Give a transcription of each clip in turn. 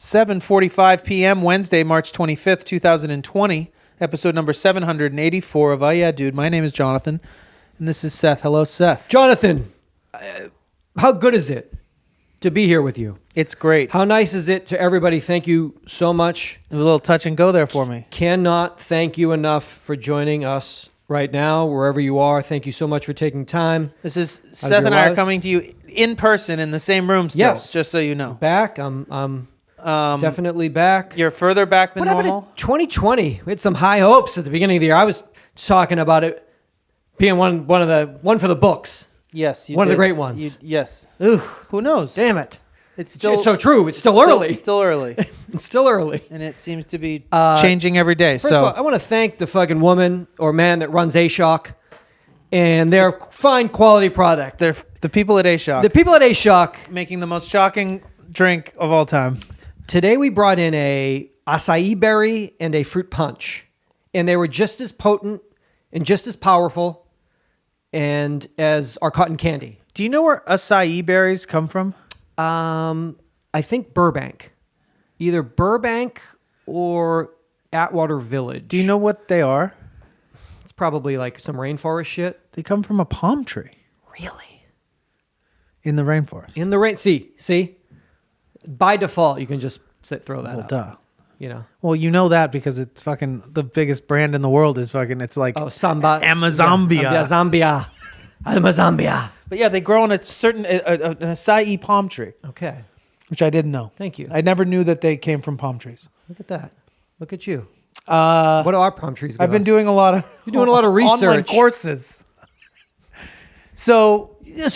7:45 p.m. Wednesday, March 25th, 2020. Episode number 784 of UhhYeahDude. My name is Jonathan, and this is Seth. Hello, Seth. Jonathan, how good is it to be here with you? It's great. How nice is it to everybody? Thank you so much. It was a little touch and go there for me. Cannot thank you enough for joining us right now, wherever you are. Thank you so much for taking time. This is Seth and I are coming to you in person in the same room still, yes. Just so you know. Back. I'm definitely back. You're further back than normal? What happened to 2020? We had some high hopes at the beginning of the year. I was talking about it being one for the books. Yes, one of the great ones. Yes. Ooh, who knows? Damn it. It's so true. It's still early. Still early. It's still early. And it seems to be changing every day. First of all, I want to thank the fucking woman or man that runs Acai and their fine quality product. They're the people at Acai. The people at Acai. Making the most shocking drink of all time. Today we brought in a acai berry and a fruit punch. And they were just as potent and just as powerful and as our cotton candy. Do you know where acai berries come from? I think Burbank. Either Burbank or Atwater Village. Do you know what they are? It's probably like some rainforest shit. They come from a palm tree. Really? In the rainforest. In the rain. See? By default, you can just throw that out. Duh. You know. Well, you know that because it's fucking the biggest brand in the world is fucking, it's like Samba. Amazambia. Yeah, Zambia. Amazambia. But yeah, they grow on a certain, an acai palm tree. Okay. Which I didn't know. Thank you. I never knew that they came from palm trees. Look at that. Look at you. What do our palm trees give I've been us? doing a lot of... You're doing a lot of research. Online courses. So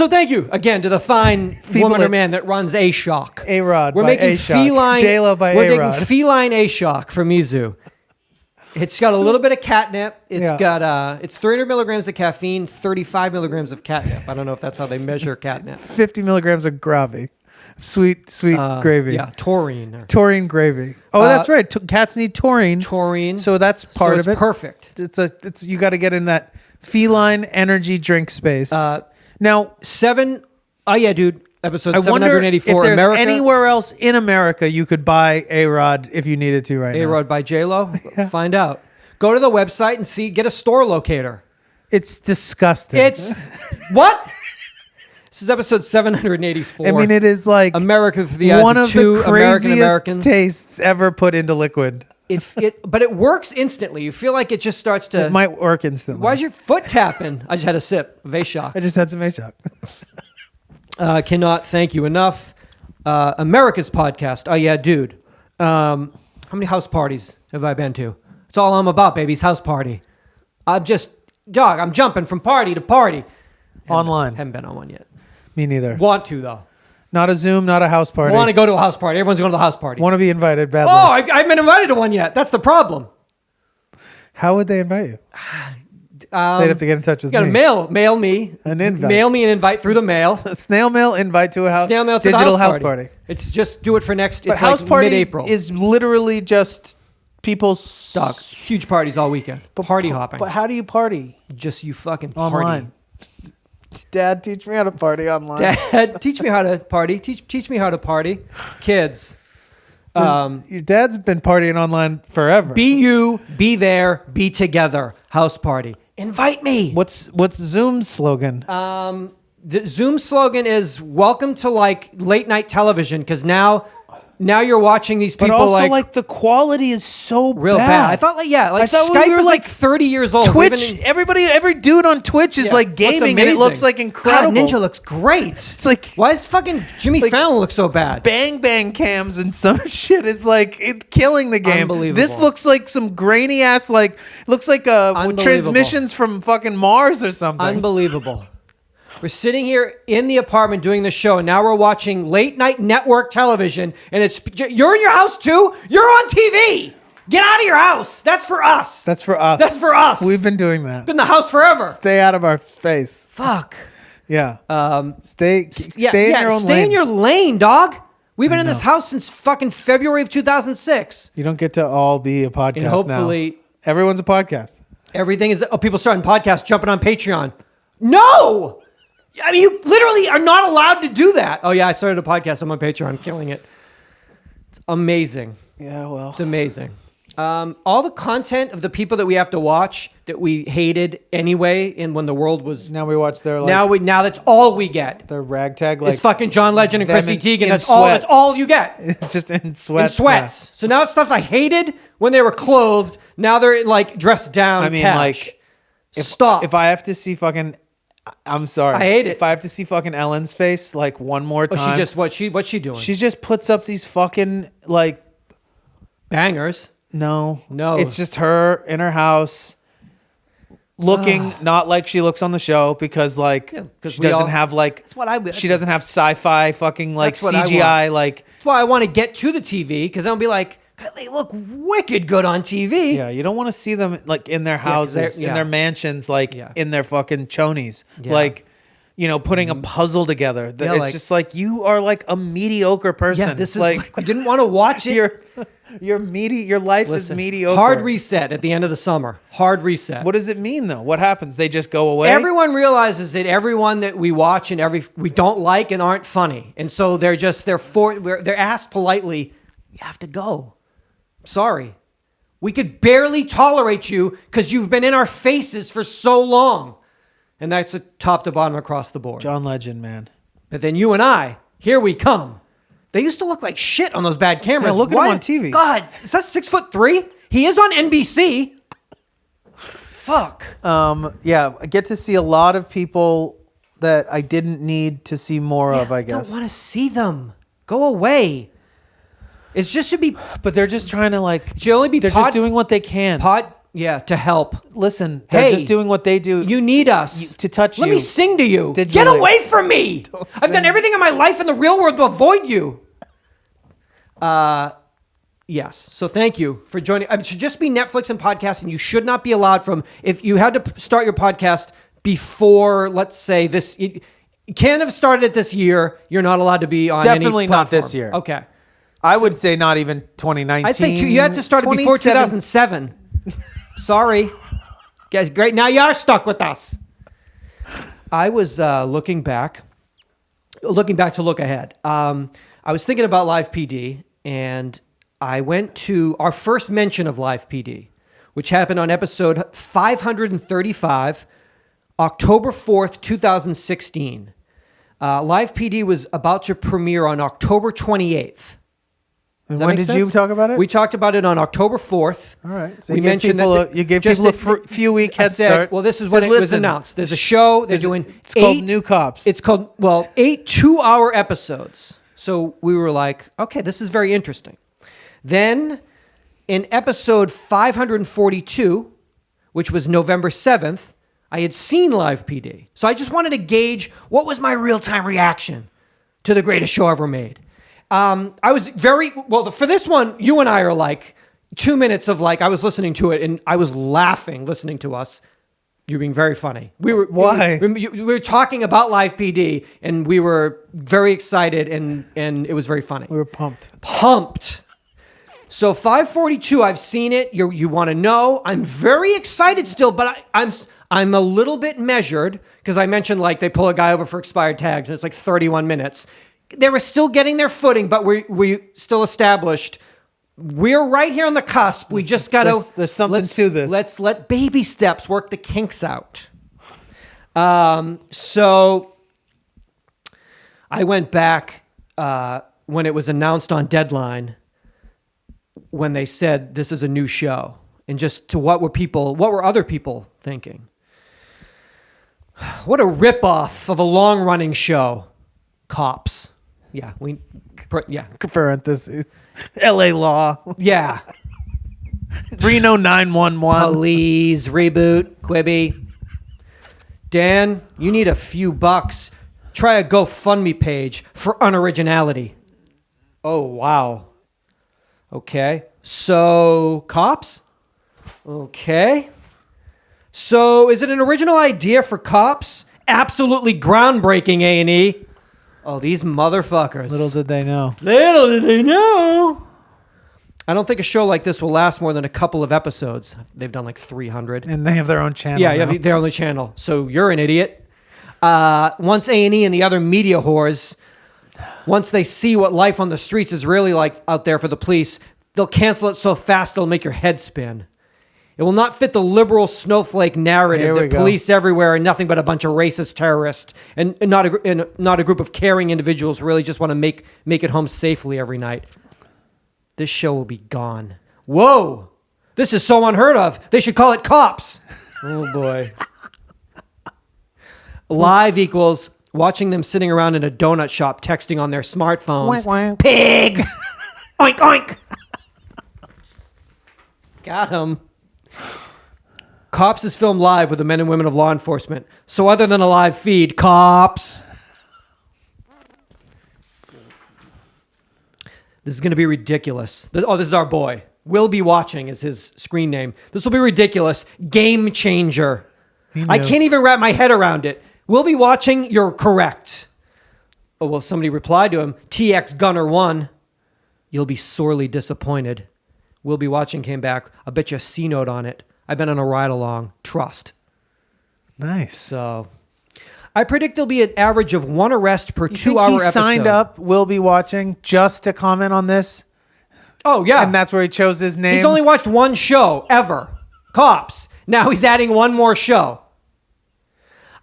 thank you again to the fine woman or man that runs A-Shock. A-Rod We're by making A-Shock. feline... J-Lo by We're A-Rod. making feline A-Shock from Mizu. It's got a little bit of catnip. It's got it's 300 milligrams of caffeine, 35 milligrams of catnip. I don't know if that's how they measure catnip. 50 milligrams of gravy. Sweet gravy. Yeah, taurine. Taurine gravy. Oh, that's right. Cats need taurine. Taurine. So that's part of it. Perfect. It's you got to get in that feline energy drink space. Now, UhhYeahDude, episode I wonder 784. if there's America. anywhere else in America you could buy A-Rod if you needed to right now. A-Rod by J-Lo? Yeah. Find out. Go to the website and get a store locator. It's disgusting. It's... What? This is episode 784. I mean, it is like America through the eyes one of of two the craziest American-Americans. tastes ever put into liquid. But it works instantly. You feel like it just starts to... It might work instantly. Why is your foot tapping? I just had a sip of A-Shock. I just had some A-Shock. Cannot thank you enough. America's podcast, UhhYeahDude. How many house parties have I been to? It's all I'm about, baby. It's house party. I'm jumping from party to party. Online. Haven't been on one yet. Me neither. Want to, though. Not a Zoom, not a house party. Want to go to a house party. Everyone's going to the house parties. Want to be invited badly. Oh, I haven't been invited to one yet. That's the problem. How would they invite you? They'd have to get in touch with me. You got to mail me. An invite. Mail me an invite through the mail. A snail mail invite to a house. Snail mail to digital the house party. It's just do it for next. But it's house like party mid-April. is literally just people's huge parties all weekend. Party hopping. But how do you party? Just you fucking online. Party. Dad, teach me how to party online. Dad, teach me how to party. Teach me how to party. Kids. Your dad's been partying online forever. Be you, be there, be together. House party. Invite me. What's Zoom's slogan? The Zoom slogan is welcome to like late night television because now you're watching these people. But also like the quality is so real bad. I thought Skype was like 30 years old. Twitch, every dude on Twitch is like gaming and it looks like incredible. God, Ninja looks great. It's like, why is fucking Jimmy Fallon look so bad? Bang cams and some shit is like it's killing the game. Unbelievable. This looks like some grainy ass looks like transmissions from fucking Mars or something. Unbelievable. We're sitting here in the apartment doing the show, and now we're watching late night network television, and you're in your house too? You're on TV! Get out of your house! That's for us! That's for us. That's for us! We've been doing that. Been in the house forever! Stay out of our space. Fuck. Yeah. Stay in your own lane. Stay in your lane, dog! We've been in this house since fucking February of 2006. You don't get to all be a podcast and hopefully, now. Everyone's a podcast. Everything is... Oh, people starting podcasts, jumping on Patreon. No! I mean, you literally are not allowed to do that. Oh, yeah, I started a podcast. I'm on Patreon. I'm killing it. It's amazing. Yeah, well. It's amazing. All the content of the people that we have to watch that we hated anyway, and when the world was Now we watch their like now that's all we get. their ragtag like It's fucking John Legend and them Chrissy in- Teigen. in That's sweats. all you get. it's just in sweats. In sweats. So now it's stuff I hated when they were clothed. Now they're like dressed down. I mean, cash. like, now. Stop. If I have to see fucking I'm sorry. I hate it. If I have to see fucking Ellen's face like one more time. she just what's she doing? She just puts up these fucking like Bangers. no. No. It's just her in her house looking not like she looks on the show because like 'cause she we doesn't all- have like That's what I. she doesn't have sci-fi fucking like That's what I CGI like That's why I want to get to the TV because I'll be like, God, they look wicked good on TV. yeah, you don't want to see them like in their 'cause they're- houses, in their mansions, like Yeah. in their fucking chonies, Yeah. like putting a puzzle together. Yeah, It's like- just like you are like a mediocre person. Yeah, this is like like you didn't want to watch it. your life is Listen, mediocre. hard reset at the end of the summer. Hard reset. What does it mean though? What happens? They just go away. Everyone realizes that everyone that we watch and we don't like and aren't funny, and so they're asked politely, "You have to go. Sorry, we could barely tolerate you because you've been in our faces for so long," and that's a top to bottom across the board. John Legend, man. But then you and I, here we come. They used to look like shit on those bad cameras. Yeah, look at him on TV. God, is that 6'3"? He is on NBC. Fuck. Yeah, I get to see a lot of people that I didn't need to see more of, I I guess. don't want to see them. Go away. It's just should be. But they're just trying to like. Should only be They're just doing what they can. to help. Listen, they're Hey, just doing what they do. You need us to touch Let you me sing to you. digitally. Get away from me. I've sing. done everything in my life in the real world to avoid you. Yes. So thank you for joining. It should just be Netflix and podcast, and you should not be allowed from. If you had to start your podcast before, let's say this, you can't have started it this year. You're not allowed to be on. Definitely any not platform. this year. Okay. I would say not even 2019. I'd say you had to start it before 2007. Sorry. Guys, great. Now you are stuck with us. I was looking back to look ahead. I was thinking about Live PD, and I went to our first mention of Live PD, which happened on episode 535, October 4th, 2016. Live PD was about to premiere on October 28th. And when did you talk about it? We talked about it on October 4th. All right. So we you gave mentioned people that you gave just people a few week head start. Well, this is Said, when it was "Listen, announced. There's a show. They're doing It's called New Cops. It's called 8 2-hour episodes. So we were like, okay, this is very interesting. Then in episode 542, which was November 7th, I had seen Live PD. So I just wanted to gauge what was my real-time reaction to the greatest show ever made. I was for this one, you and I are like 2 minutes of like, I was listening to it and I was laughing listening to us. You're being very funny. Why? We were talking about Live PD and we were very excited and it was very funny. We were pumped. So 542, I've seen it. You want to know? I'm very excited still, but I'm a little bit measured because I mentioned like they pull a guy over for expired tags and it's like 31 minutes. They were still getting their footing, but we still established we're right here on the cusp. We just got to. There's something to this. Let's let baby steps work the kinks out. So I went back when it was announced on Deadline when they said this is a new show, and just to what were other people thinking? What a ripoff of a long-running show, Cops. Yeah, Parentheses. L.A. Law. Yeah. Reno 911. Please reboot, Quibi. Dan, you need a few bucks. Try a GoFundMe page for unoriginality. Oh, wow. Okay. So, Cops? Okay. So, is it an original idea for Cops? Absolutely groundbreaking, A&E. Oh, these motherfuckers. Little did they know. Little did they know. I don't think a show like this will last more than a couple of episodes. They've done like 300. And they have their own channel. Yeah, you now. have their own channel. So you're an idiot. Once A&E and the other media whores Once they see what life on the streets is really like out there for the police, they'll cancel it so fast it'll make your head spin. It will not fit the liberal snowflake narrative that police everywhere are nothing but a bunch of racist terrorists and not a group of caring individuals who really just want to make it home safely every night. This show will be gone. Whoa! This is so unheard of. They should call it Cops. Oh, boy. Live equals watching them sitting around in a donut shop texting on their smartphones. Wank, wank. Pigs! Oink, oink! Got him. Cops is filmed live with the men and women of law enforcement. So other than a live feed, Cops. This is going to be ridiculous. This is our boy. Will Be Watching is his screen name. This will be ridiculous. Game changer. I can't even wrap my head around it. Will Be Watching, you're correct. Oh, well, somebody replied to him. TX Gunner 1. You'll be sorely disappointed. Will Be Watching came back. I bet you a C note on it. I've been on a ride along. Trust. Nice. So I predict there'll be an average of 1 arrest per 2-hour episode. He signed up, Will Be Watching, just to comment on this. Oh, yeah. And that's where he chose his name. He's only watched one show ever. Cops. Now he's adding one more show.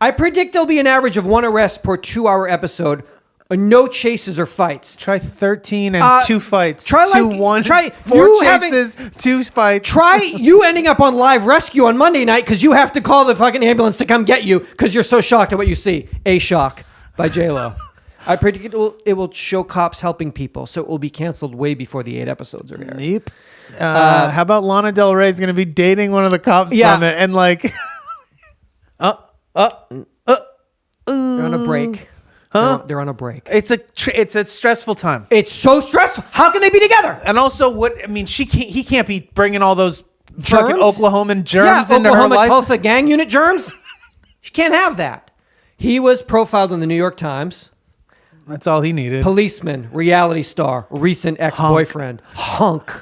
I predict there'll be an average of 1 arrest per 2-hour episode. No chases or fights. Try 13 and 2 fights. Try 4 chases, 2 fights. Try you ending up on live rescue on Monday night because you have to call the fucking ambulance to come get you because you're so shocked at what you see. A Shock by J-Lo. I predict it will show cops helping people, so it will be canceled way before the 8 episodes are aired. Yep. How about Lana Del Rey is going to be dating one of the cops from it and like... They're on a break. Huh? They're on a break. It's a stressful time. It's so stressful. How can they be together? And also, he can't be bringing all those Germs? fucking Oklahoman germs into Oklahoma her life. Tulsa gang unit germs. She can't have that. He was profiled in the New York Times. That's all he needed. Policeman, reality star, recent ex-boyfriend, hunk.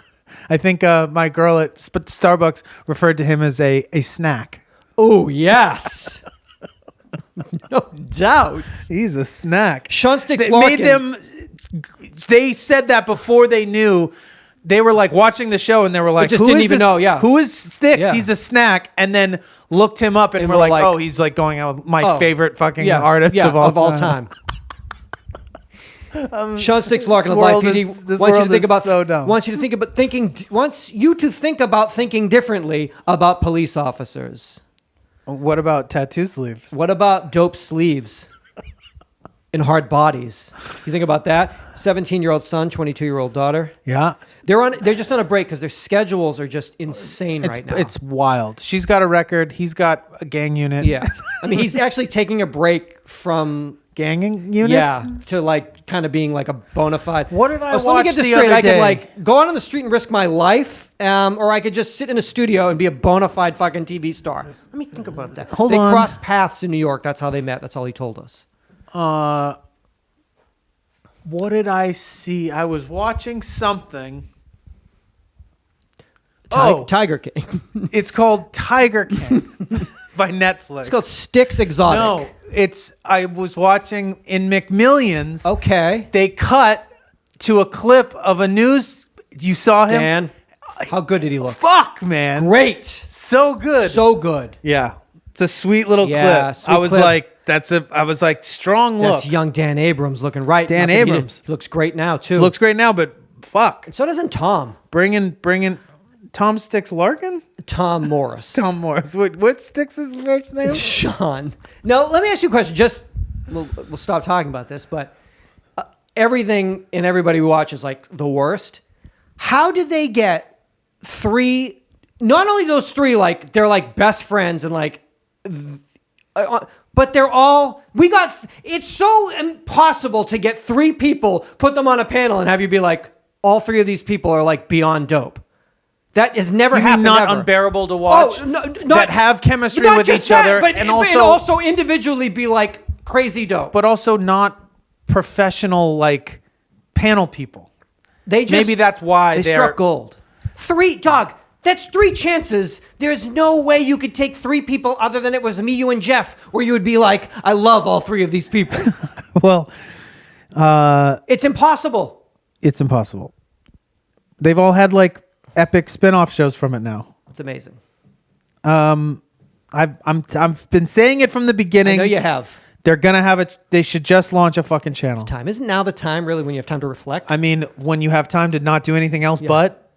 I think my girl at Starbucks referred to him as a snack. Oh yes. No doubt. He's a snack. Sean Sticks Larkin. They said that before they knew. They were like watching the show and they were like, who is Sticks? Yeah. He's a snack. And then looked him up and we're like, oh, he's like going out with my favorite fucking artist of all time. Sean Sticks Larkin of Life This world is so dumb. Wants you to think about thinking differently about police officers. What about tattoo sleeves? What about dope sleeves and hard bodies? You think about that? 17-year-old son, 22-year-old daughter. Yeah. They're just on a break because their schedules are just insane right now. It's wild. She's got a record. He's got a gang unit. Yeah. I mean, he's actually taking a break from ganging units. Yeah, to like kind of being like a bona fide. What did I watch let me get this the straight. other I day? could like go out on the street and risk my life, or I could just sit in a studio and be a bona fide fucking TV star. Let me think about that. Hold they on. crossed paths in New York. That's how they met. That's all he told us. What did I see? I was watching something. Tiger King. It's called Tiger King by Netflix. It's called Sticks Exotic. No, I was watching in McMillions. Okay. They cut to a clip of a news. You saw him? Dan, how good did he look? Fuck, man. Great. So good. So good. Yeah. It's a sweet little clip. Sweet I was clip. like, strong look. That's young Dan Abrams looking right. Dan Abrams. He looks great now, too. Looks great now, but fuck. And so doesn't Tom. Bringing Tom Sticks Larkin? Tom Morris. Tom Morris. What Sticks' first name? Sean. Now, let me ask you a question. We'll stop talking about this, but everything and everybody we watch is like the worst. How did they get 3? Not only those 3, like they're like best friends and like, but they're all. It's so impossible to get 3 people, put them on a panel, and have you be like, all 3 of these people are like beyond dope. That has never happened. Not ever. Unbearable to watch. That have chemistry with each other, and also individually be like crazy dope. But also not professional like panel people. Maybe that's why they struck gold. 3 dog. That's 3 chances. There's no way you could take 3 people other than it was me, you, and Jeff, where you would be like, I love all 3 of these people. Well, It's impossible. It's impossible. They've all had like epic spin-off shows from it now. It's amazing. I've been saying it from the beginning. I know you have. They're gonna have it. They should just launch a fucking channel. It's time. Isn't now the time really when you have time to reflect? I mean, when you have time to not do anything else, but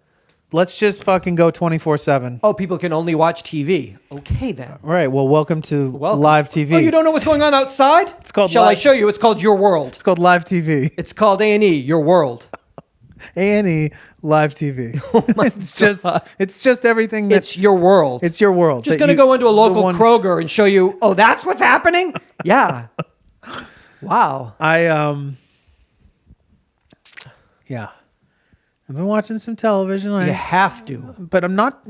let's just fucking go 24/7. Oh, people can only watch TV. Okay, then. All right. Well, welcome to live TV. Oh, you don't know what's going on outside? It's called. Shall I show you? It's called Your World. It's called live TV. It's called A&E, Your World. A&E live TV. Oh my It's just everything. It's your world. It's your world. Just going to go into a local Kroger and show you, oh, that's what's happening? Yeah. Wow. Yeah. I've been watching some television. You have to. But I'm not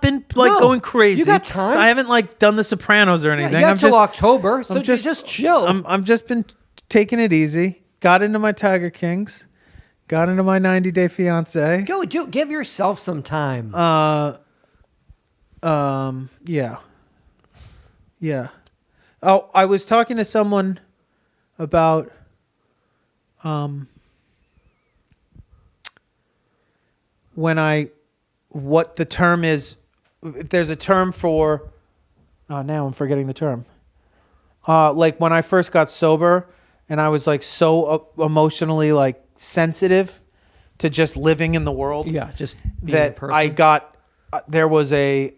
been like going crazy. You got time. I haven't like done The Sopranos or anything. Yeah, you got till October, so just chill. I'm just been taking it easy. Got into my Tiger Kings. Got into my 90-day fiance. Give yourself some time. Yeah. Yeah. Oh, I was talking to someone about what the term is, if there's a term for, now I'm forgetting the term. Like when I first got sober and I was like so emotionally like sensitive to just living in the world. Yeah, just being that a person. I got, there was a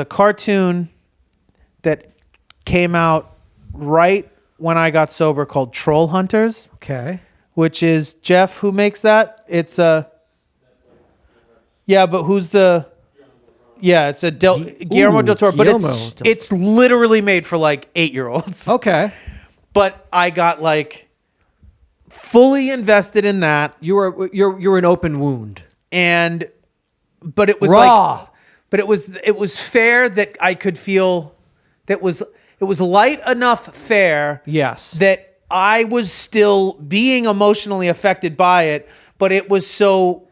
cartoon that came out right when I got sober called Trollhunters. Okay. Which is Jeff, who makes that? It's yeah, but who's the? Yeah, it's Guillermo del Toro, but it's literally made for like 8-year-olds. Okay. But I got like fully invested in that. You're an open wound. But it was raw. But it was fair that I could feel that it was light enough fair. Yes. That I was still being emotionally affected by it, but it was so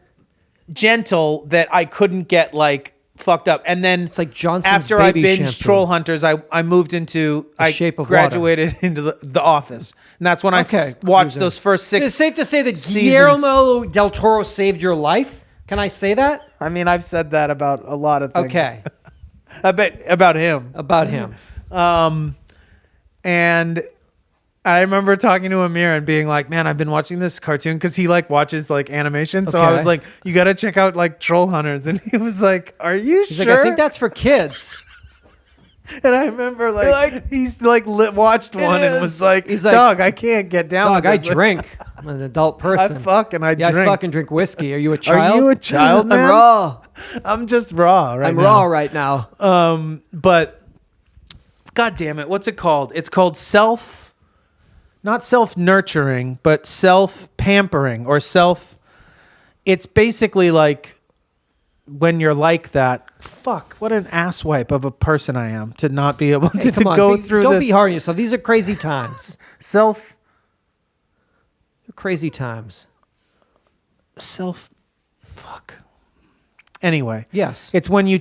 gentle that I couldn't get like fucked up. And then it's like Johnson's after I baby binged shampoo. Trollhunters, I moved into Shape of graduated Water. into the Office, and that's when I watched those first 6. It's safe to say that seasons. Guillermo del Toro saved your life. Can I say that? I mean, I've said that about a lot of things. Okay. I bet about him. About him. And I remember talking to Amir and being like, man, I've been watching this cartoon because he like watches like animation. So I was like, you got to check out like Trollhunters. And he was like, are you He's sure? like, I think that's for kids. And I remember like he's like watched one and was like, dog, I can't get down. Dog, I drink. I'm an adult person. I drink. I fucking drink whiskey. Are you a child? Are you a child, man? I'm raw. I'm just raw right now. I'm raw right now. But God damn it, what's it called? It's called not self-nurturing, but self-pampering or it's basically like when you're like that, fuck, what an asswipe of a person I am to not be able to go through this. Don't be hard on yourself. These are crazy times. Crazy times. Fuck. Anyway. Yes. It's when you're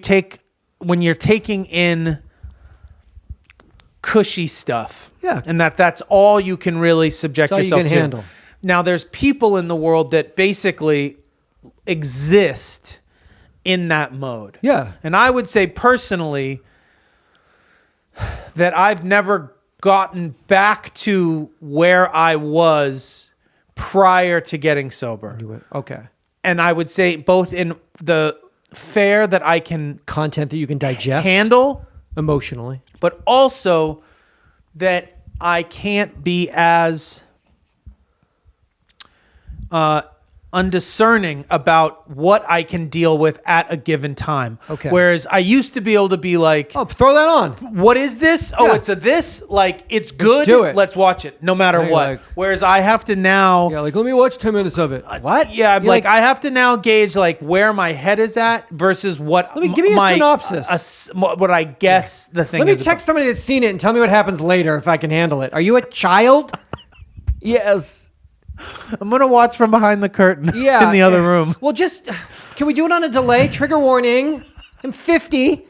taking in cushy stuff. Yeah. And that's all you can really subject That's all yourself you can to. handle. Now there's people in the world that basically exist in that mode. Yeah. And I would say personally that I've never gotten back to where I was prior to getting sober. Okay. And I would say both in the fare that I can content that you can digest, handle emotionally, but also that I can't be as undiscerning about what I can deal with at a given time. Okay. Whereas I used to be able to be like, oh, throw that on. What is this? Oh, it's a this? Like, it's good. Let's do it. Let's watch it no matter what. Like, whereas I have to now. Yeah, like, let me watch 10 minutes of it. What? Yeah, like I have to now gauge like where my head is at versus what. Give me a synopsis. What I guess the thing is. Let me text somebody that's seen it and tell me what happens later if I can handle it. Are you a child? Yes. I'm going to watch from behind the curtain in the other room. Well, can we do it on a delay? Trigger warning. I'm 50.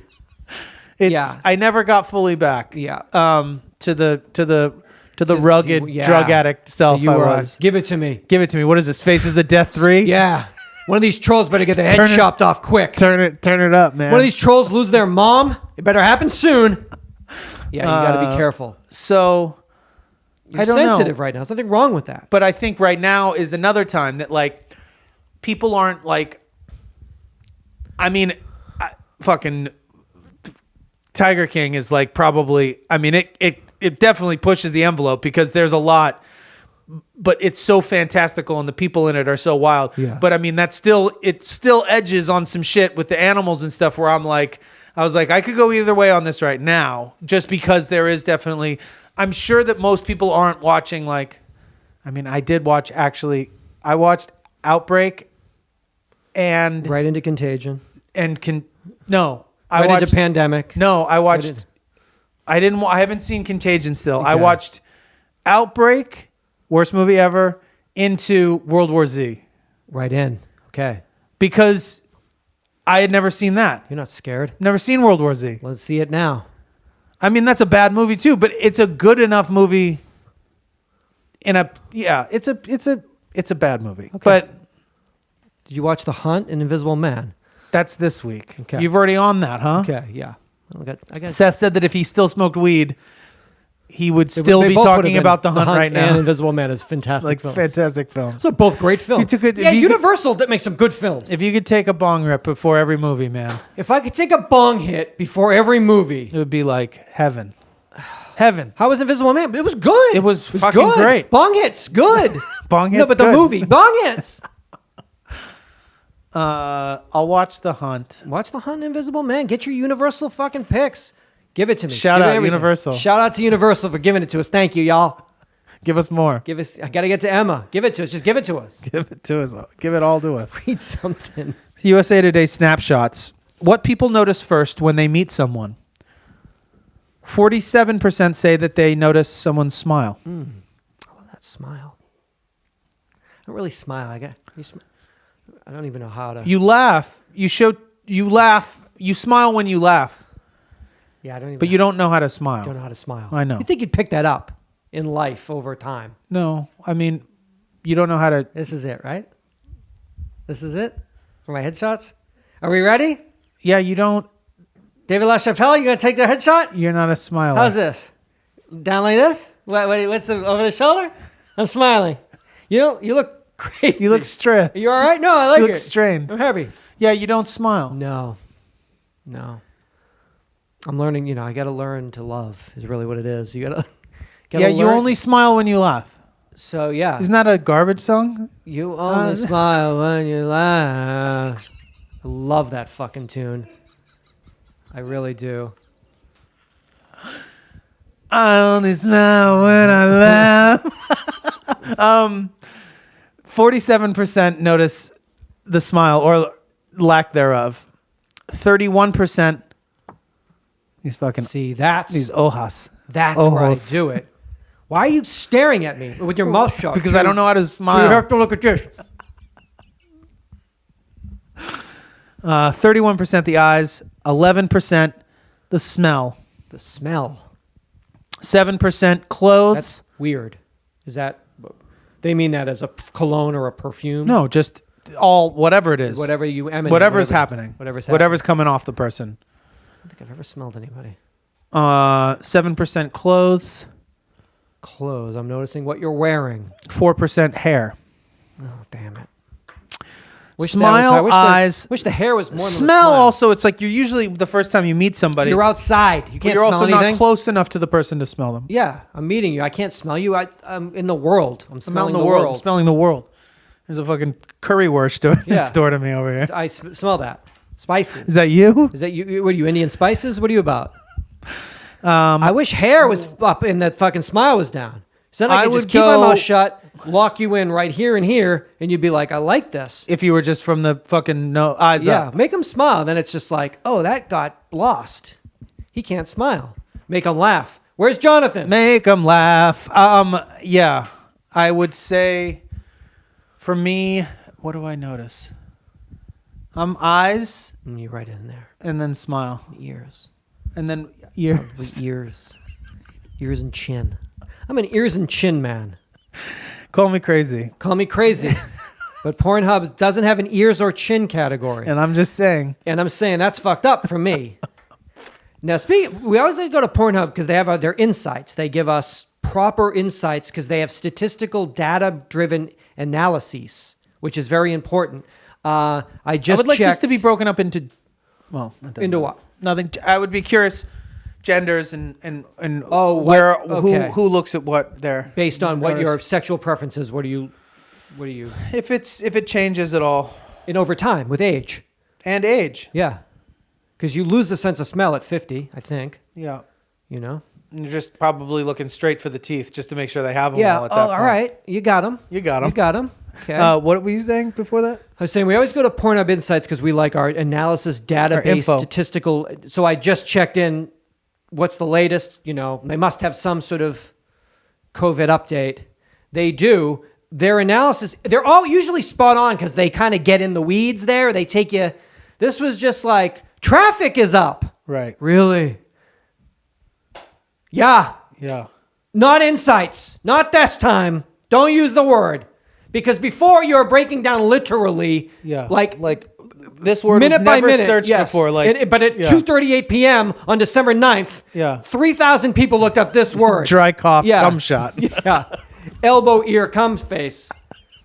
I never got fully back. Yeah. To the to the rugged drug addict self you I were. was. Give it to me. Give it to me. What is this? Faces of Death 3? Yeah. One of these trolls better get their head Turn it- chopped off quick. Turn it up, man. One of these trolls lose their mom. It better happen soon. Yeah, you got to be careful. So You're I don't sensitive know. right now. There's nothing wrong with that. But I think right now is another time that like people aren't like. I mean, fucking Tiger King is like probably. I mean, it definitely pushes the envelope because there's a lot, but it's so fantastical and the people in it are so wild. Yeah. But I mean, it still edges on some shit with the animals and stuff where I was like, I could go either way on this right now, just because there is definitely. I'm sure that most people aren't watching like. I mean, I did watch actually. I watched Outbreak, and Right into Contagion. No, I Right watched into Pandemic. No, I watched. into- I haven't seen Contagion still. I Okay. watched Outbreak, worst movie ever, into World War Z Right in. Okay. because I had never seen that. You're not scared. Never seen World War Z. Let's see it now. I mean, that's a bad movie too, but it's a good enough movie. It's a bad movie, but Did you watch The Hunt and Invisible Man? that's this week. Okay. You've already on that, huh? Okay, yeah. I got Seth said that if he still smoked weed, he would still They be both would've talking been. about The Hunt right And now. Invisible Man is fantastic. Like films. fantastic films. Those are both great films. took it- if yeah, you could- Universal that makes some good films. If you could take a bong rip before every movie, man, If I could take a bong hit before every movie, it would be like heaven. Heaven. how was Invisible Man? It was good. It was fucking good. great. Bong hits, good. Bong No, hit's but the good. movie, bong hits. I'll watch The Hunt. Watch The Hunt and Invisible Man. Get your Universal fucking picks. Give it to me. Shout Give me out, everything. Universal. Shout out to Universal for giving it to us. Thank you, y'all. Give us more. Give us. I gotta get to Emma. Give it to us. Just give it to us. Give it to us. Give it all to us. Read something. USA Today snapshots. What people notice first when they meet someone? 47% say that they notice someone's smile. Oh, that smile. I don't really smile. I don't even know how to. You laugh. You laugh. You smile when you laugh, Yeah, I don't even. but you don't know how to smile. don't know how to smile. I know. You think you'd pick that up in life over time? No, I mean, you don't know how to. This is it, right? This is it for my headshots. Are we ready? Yeah, you don't. David LaChapelle, you gonna take the headshot? You're not a smiler. How's this? Down like this? What's over the shoulder? I'm smiling. You look crazy. You look stressed. Are you all right? No, I like You it. look strained. I'm happy. Yeah, you don't smile. No. I'm learning. I got to learn to love. Is really what it is. You gotta. Yeah, you only smile when you laugh. So yeah. Isn't that a garbage song? You only smile when you laugh. I love that fucking tune. I really do. I only smile when I laugh. 47% notice the smile or lack thereof. 31%. These fucking See, that's these hojas. where I ojos. do it. Why are you staring at me with your mouth shut? Because I don't know how to You smile. have to look at this. 31% the eyes. 11% the smell. The smell. 7% clothes. That's weird. Is that? They mean that as a cologne or a perfume? No, just all whatever it is. Whatever you emanate. Whatever's happening. Whatever's coming off the person. I don't think I've ever smelled anybody. 7% clothes. Clothes. I'm noticing what you're wearing. 4% hair. Oh, damn it. Smile, eyes. Wish the hair was more than the Smell smile. also, it's like you're usually the first time you meet somebody. You're outside. You but can't you're smell also anything. not close enough to the person to smell them. Yeah, I'm meeting you. I can't smell you. I'm in the world. I'm I'm out smelling in the world. I'm smelling the world. There's a fucking currywurst next door to me over here. I smell that. Spices. Is that you? Is that you? What are you, Indian spices? What are you about? I wish hair was up and that fucking smile was down. So then I could just keep my mouth shut, lock you in right here and here, and you'd be like, I like this. If you were just from the fucking eyes Yeah, up. make him smile. Then it's just like, oh, that got lost. He can't smile. Make him laugh. Where's Jonathan? Make them laugh. Yeah, I would say for me, what do I notice? Eyes You right in there. and then smile. Ears. And then ears. Probably ears. Ears and chin. I'm an ears and chin man. Call me crazy. Call me crazy. But Pornhub doesn't have an ears or chin category. And I'm just saying. And I'm saying that's fucked up for me. Now, we always go to Pornhub because they have their insights. They give us proper insights because they have statistical data-driven analyses, which is very important. I would like this to be broken up into, well, into what? Nothing. I would be curious, genders and where who looks at what there. Based on what your sexual preferences. What do you? If it changes at all. And over time with age. And age. Yeah. Because you lose the sense of smell at 50, I think. Yeah. You know? And you're just probably looking straight for the teeth just to make sure they have them yeah. all at that point. All right. You got them. You got them. You got them. Okay. What were you saying before that? I was saying we always go to Pornhub Insights because we like our analysis, database, statistical. So I just checked in. What's the latest? You know, they must have some sort of COVID update. They do. Their analysis, they're all usually spot on because they kind of get in the weeds there. They take you. This was just like, traffic is up. Right. Really? Yeah. Yeah. Not insights. Not this time. Don't use the word. Because before you were breaking down literally. Yeah. Like this word minute was by never minute, searched yes. before. But at 2:38 p.m. on December 9th, yeah. 3,000 people looked up this word. Dry cough, cum shot. Yeah. Elbow, ear, cum face.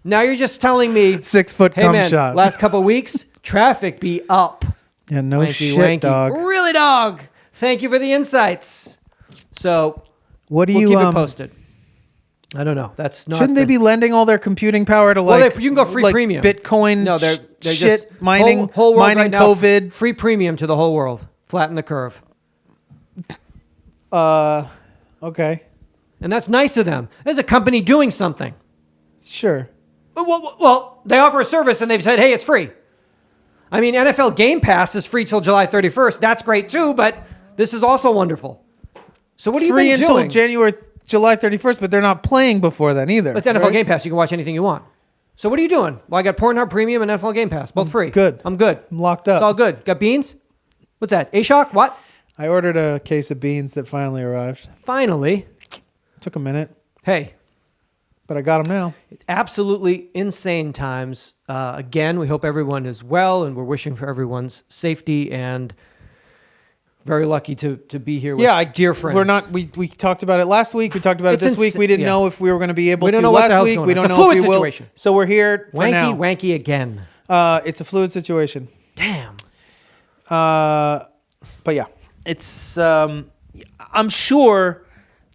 Now you're just telling me 6 foot hey cum man, shot. last couple of weeks, traffic be up. Yeah, no wanky, shit, wanky. dog. Really, dog. Thank you for the insights. So what do we'll you keep it posted. I don't know. That's not. Shouldn't they be lending all their computing power to you can go free premium. Bitcoin? No, they're shit just mining, whole world mining right now, COVID. Free premium to the whole world. Flatten the curve. Okay. And that's nice of them. There's a company doing something. Sure. Well, they offer a service and they've said, hey, it's free. I mean, NFL Game Pass is free till July 31st. That's great too, but this is also wonderful. So what are you free been until doing? July 31st, but they're not playing before then either. It's NFL Game Pass. You can watch anything you want. So what are you doing? Well, I got Pornhub Premium and NFL Game Pass, both free. Good. I'm good. I'm locked up. It's all good. Got beans? What's that? A-Shock? What? I ordered a case of beans that finally arrived. Finally. Took a minute. Hey. But I got them now. It's absolutely insane times. Again, we hope everyone is well, and we're wishing for everyone's safety, and very lucky to be here with dear friends. We're not. We talked about it last week. We talked about it this week. We didn't know if we were going to be able to. We don't know what the last hell's week. going We on. don't It's a know if fluid we will. situation. So we're here for now. Wanky again. It's a fluid situation. Damn. But yeah, it's. I'm sure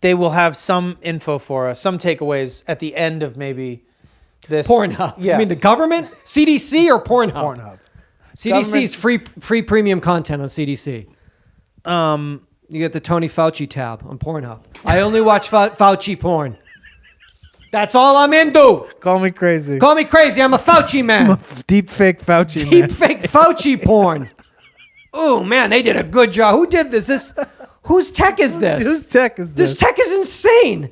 they will have some info for us, some takeaways at the end of maybe this. Pornhub. Yes. You mean the government? CDC or Pornhub? Pornhub. CDC's free premium content on CDC. You get the Tony Fauci tab on Pornhub. I only watch Fauci porn. That's all I'm into. Call me crazy. Call me crazy. I'm a Fauci man. Deep fake Fauci man. Deep fake Fauci porn. Oh man, they did a good job. Who did this? Whose tech is this? Whose tech is this? This tech is insane.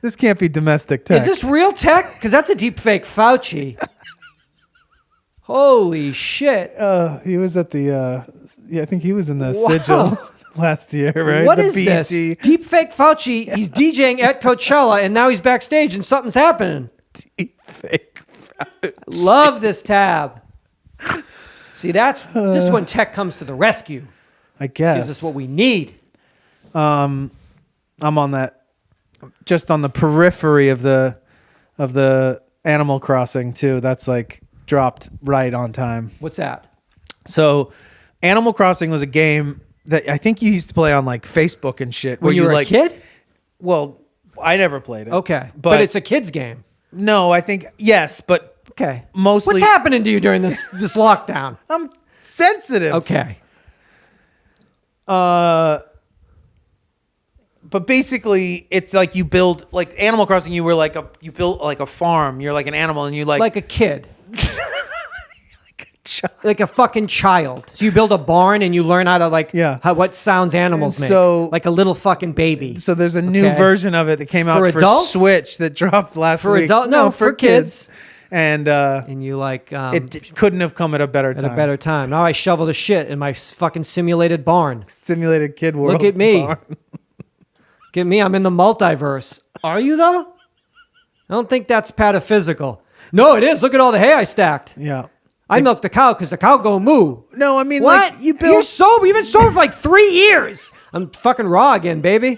This can't be domestic tech. Is this real tech? Because that's a deep fake Fauci. Holy shit. He was at the, I think he was in the Wow. Sigil last year, right? What the is BET. this? Deep fake Fauci. He's DJing at Coachella, and now he's backstage, and something's happening. Deep fake Fauci. Love this tab. See, this is when tech comes to the rescue. I guess. Gives us what we need. I'm on that, just on the periphery of the Animal Crossing too. That's like dropped right on time. What's that? So Animal Crossing was a game that I think you used to play on like Facebook and shit. When you were a kid? Well, I never played it. Okay. But it's a kid's game. No, I think, yes, but Okay. mostly. What's happening to you during this lockdown? I'm sensitive. Okay. But basically, it's like you build, like Animal Crossing, you built like a farm. You're like an animal and you Like a kid. like a child. Like a fucking child. So you build a barn and you learn how to what sounds animals make. So- like a little fucking baby. So there's a new Okay. version of it that came out For for adults? Switch that dropped last For week. adult? No, for kids. And And you like it couldn't have come at a better time. at a better time. Now I shovel the shit in my fucking simulated barn. Simulated Kid World. Look at me. barn. Get me, I'm in the multiverse. Are you though? I don't think that's pataphysical. No, it is. Look at all the hay I stacked. Yeah. I milked the cow because the cow go moo. No, I mean, What? like, you You're built... sober. You've been sober for like 3 years. I'm fucking raw again, baby.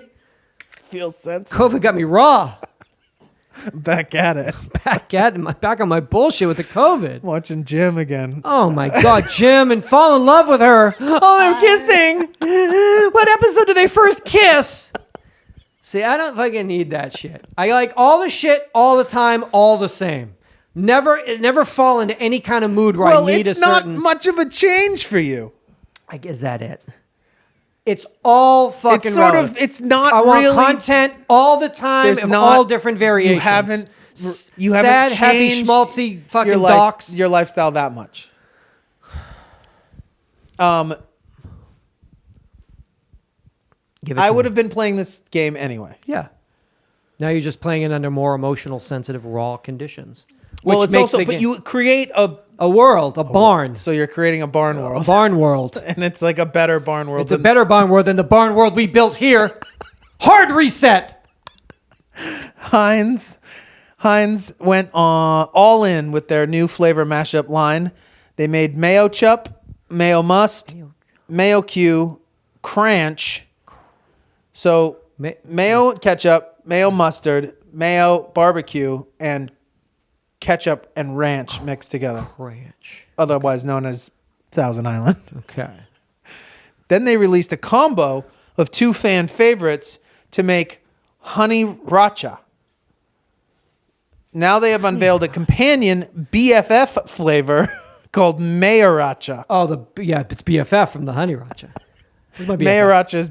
Feels sensitive. COVID got me raw. Back at it. Back on my bullshit with the COVID. Watching Jim again. Oh my God, Jim, and fall in love with her. Oh, they're kissing. What episode did they first kiss? See, I don't fucking need that shit. I like all the shit all the time, all the same. Never fall into any kind of mood where I need a certain... not much of a change for you. I guess that it. It's all fucking It's sort relative. of, it's not I want really... content all the time There's of not- all different variations. You haven't Sad, happy, changed schmaltzy fucking your life, docs. your lifestyle that much. Give it I to would me. have been playing this game anyway. Yeah. Now you're just playing it under more emotional, sensitive, raw conditions. Well, Which it's makes also, the but game you create a world, a barn. so you're creating a barn A world, barn world. and it's like a better barn world. It's a better barn world than the barn world we built here. Hard reset. Heinz went all in with their new flavor mashup line. They made mayo chup, mayo must, mayo Q, cranch. So mayo ketchup, mayo mustard, mayo barbecue, and ketchup and ranch mixed together, Ranch. otherwise known as Thousand Island. Okay. Then they released a combo of two fan favorites to make honey racha. Now they have unveiled a companion BFF flavor called Mayaracha. Oh, it's BFF from the Honey Racha. This is my BFF. Mayaracha is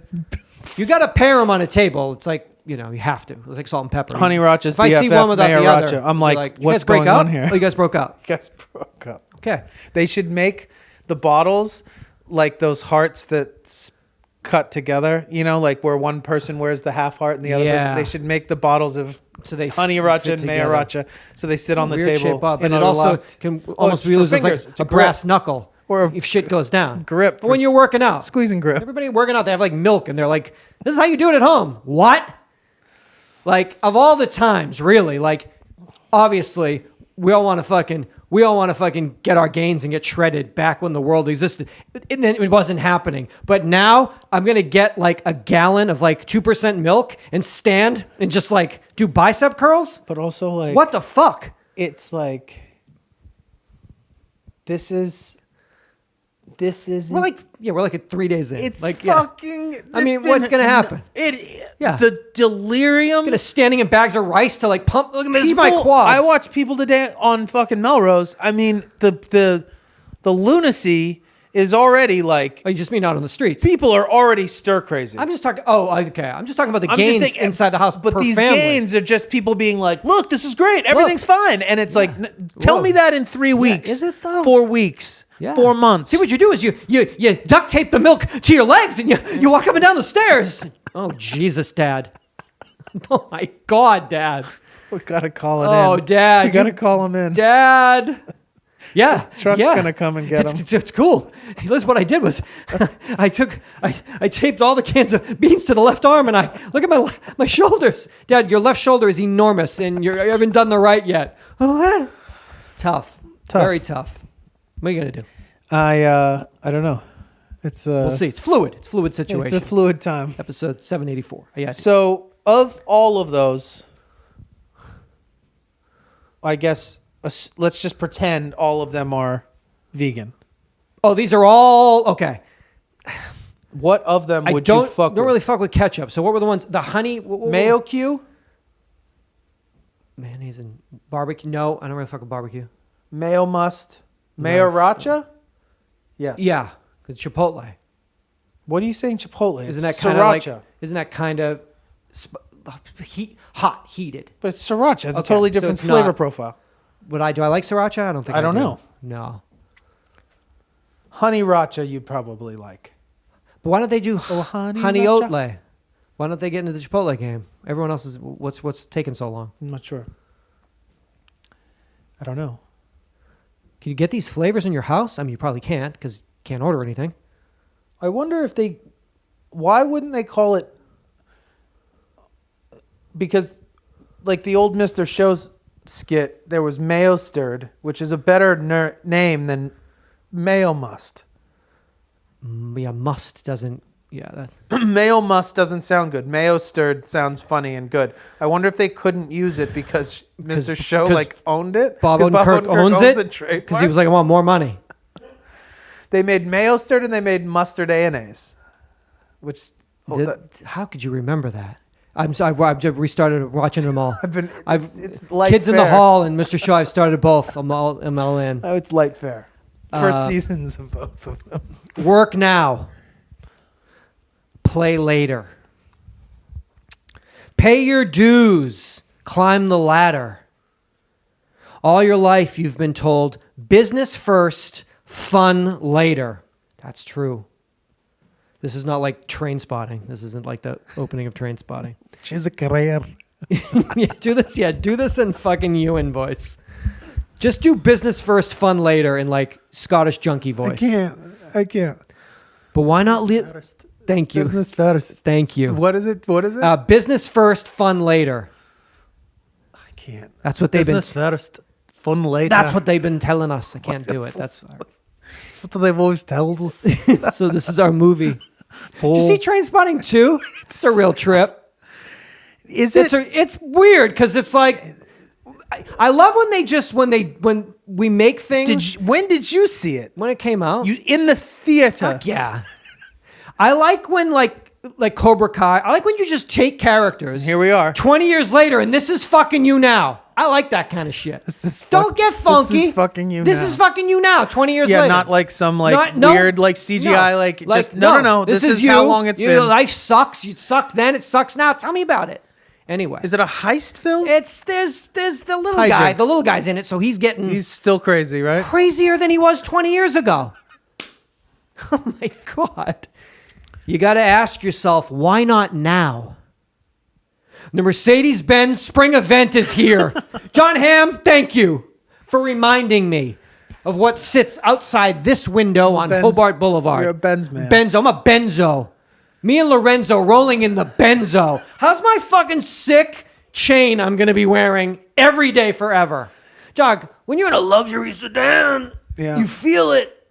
You got to pair them on a table. It's like, you have to. It's like salt and pepper. Honey Racha's If I see BFF, one without the Mayaracha. other, I'm you're like, you what's guys break going up? on here? Oh, you guys broke up. Guys broke up. Okay. They should make the bottles like those hearts that's cut together, like where one person wears the half heart and the other person. They should make the bottles of honey racha and Mayaracha, so they sit on the Weird table. shape up, and and it also can almost it's be for used as fingers. like It's a a grip. brass knuckle Or if shit goes down. grip Or for when you're working out. Squeeze and grip. Everybody working out, they have like milk, and they're like, "This is how you do it at home." What? Like, of all the times, really, like, obviously, we all want to fucking get our gains and get shredded back when the world existed. It wasn't happening. But now I'm going to get like a gallon of like 2% milk and stand and just like do bicep curls. But also like What the fuck? it's like this is We're like at 3 days in. it's like, fucking I mean, what's gonna happen? Yeah. The delirium. Gonna standing in bags of rice to like pump. Look at me, this is my quads. I watch people today on fucking Melrose. I mean, the lunacy is already like Oh, you just mean out on the streets? people are already stir crazy. I'm just talking. Oh, okay. I'm just talking about the I'm just gains saying, inside the house. But per these family. gains are just people being like, "Look, this is great. Everything's fine." And it's like, tell Whoa. me that in 3 weeks. is it though? 4 weeks. Yeah. 4 months. See what you do is you duct tape the milk to your legs and you walk up and down the stairs. Oh Jesus, Dad! Oh my God, Dad! We gotta call it in. Oh, Dad! We gotta call him in. Dad! Yeah, Truck's yeah. gonna come and get him. It's cool. Hey, listen, what I did was, I taped all the cans of beans to the left arm, and I look at my shoulders. Dad, your left shoulder is enormous, and you haven't done the right yet. Oh, tough, very tough. What are you gonna do? I don't know. It's We'll see. It's fluid. It's a fluid situation. It's a fluid time. Episode 784. Yeah. So of all of those, I guess let's just pretend all of them are vegan. Oh, these are all okay. What of them would don't you fuck with? really fuck with ketchup. So what were the ones? The honey Mayo Q, mayonnaise and barbecue. No, I don't really fuck with barbecue. mayo must, mayo racha. Yes. Yeah, because Chipotle. What are you saying? Chipotle. Isn't that It's kind of like? sriracha. Isn't that kind of hot, heated? But it's sriracha. It's a Okay, totally so different it's flavor not- profile. Do I like sriracha? I don't think I don't do. know. No. Honey racha, you'd probably like. But why don't they do honey honey racha? oatle? Why don't they get into the Chipotle game? Everyone else is what's taking so long? I'm not sure. I don't know. Can you get these flavors in your house? I mean, you probably can't because you can't order anything. I wonder if they. Why wouldn't they call it because like the old Mr. Show's skit, there was Mayo Stirred, which is a better name than Mayo Must. Yeah, must doesn't. Yeah, that's. Mayo Must doesn't sound good. Mayo Stirred sounds funny and good. I wonder if they couldn't use it because Mr. Show like owned it. Bob 'Cause Odenkirk owns the it trademark. because he was like, I want more money. They made Mayo Stirred and they made Mustard A&A's, which How could you remember that? I'm sorry. I've restarted watching them all. it's light Kids in the fare. Hall and Mr. Show. I've started both. I'm all in. Oh, it's light fare. First seasons of both of them. Work now. Play later. Pay your dues. Climb the ladder. All your life you've been told business first, fun later. That's true. This is not like Train Spotting. This isn't like the opening of Train Spotting. She's a career. Yeah, do this. Yeah, do this in fucking Ewan voice. Just do business first, fun later in like Scottish junkie voice. I can't. But why not live? Thank you. Business first. Thank you. What is it? Business first, fun later. I can't. That's what they've Business first, fun later. That's what they've been telling us. I can't do it. That's what they've always told us. so. This is our movie. Did you see Train Spotting 2? It's a real trip. Is it? It's weird because it's like I love when we make things. When did you see it? When it came out? You in the theater? Fuck yeah. I like when like Cobra Kai. I like when you just take characters. Here we are. 20 years later, and this is fucking you now. I like that kind of shit. Don't get funky. This is fucking you This now. is fucking you now. 20 years Yeah, later. not like some Not- weird like CGI no. This is you. how long it's Your been. life sucks. You sucked then. It sucks now. Tell me about it. Anyway, Is it a heist film? there's the little guy. Hijinks. The little guy's in it, so he's getting He's still crazy, right? crazier than he was 20 years ago. Oh my God. You got to ask yourself, why not now? The Mercedes-Benz spring event is here. John Hamm, thank you for reminding me of what sits outside this window on Hobart Boulevard. You're a Benz man. Benzo. I'm a Benzo. Me and Lorenzo rolling in the Benzo. How's my fucking sick chain I'm going to be wearing every day forever? Dog, when you're in a luxury sedan, you feel it.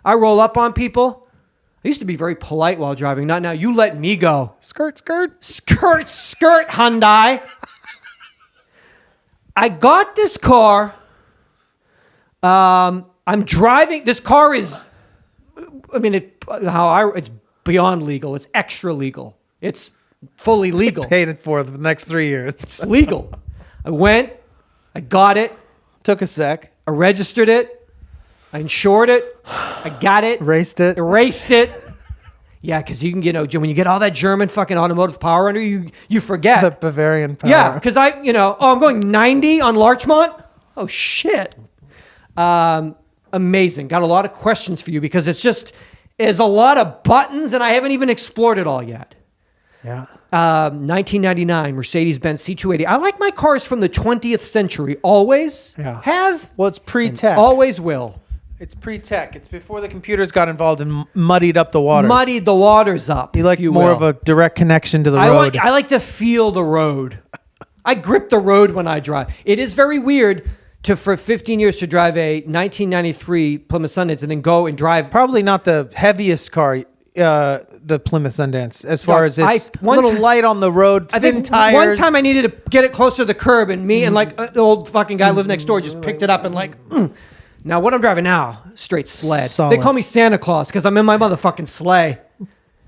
I roll up on people. I used to be very polite while driving. Not now. You let me go. Skirt. Skirt, Hyundai. I got this car. I'm driving. This car is, it's beyond legal. It's extra legal. It's fully legal. Paid it for the next 3 years. It's legal. I went. I got it. Took a sec. I registered it. I insured it. I got it. Erased it. Yeah, because you can when you get all that German fucking automotive power under you, you forget. The Bavarian power. Yeah, because I'm going 90 on Larchmont. Oh, shit. Amazing. Got a lot of questions for you because there's a lot of buttons and I haven't even explored it all yet. Yeah. 1999 Mercedes-Benz C280. I like my cars from the 20th century. Always have. Well, it's pre-tech. Always will. It's pre-tech. It's before the computers got involved and muddied up the waters. Muddied the waters up. You like more of a direct connection to the road. I like to feel the road. I grip the road when I drive. It is very weird for 15 years to drive a 1993 Plymouth Sundance and then go and drive. Probably not the heaviest car, the Plymouth Sundance, as far as it's a little light on the road, thin tires. One time I needed to get it closer to the curb and me and like the old fucking guy lived next door just picked it up and like... Now, what I'm driving now, straight sled. Solid. They call me Santa Claus because I'm in my motherfucking sleigh.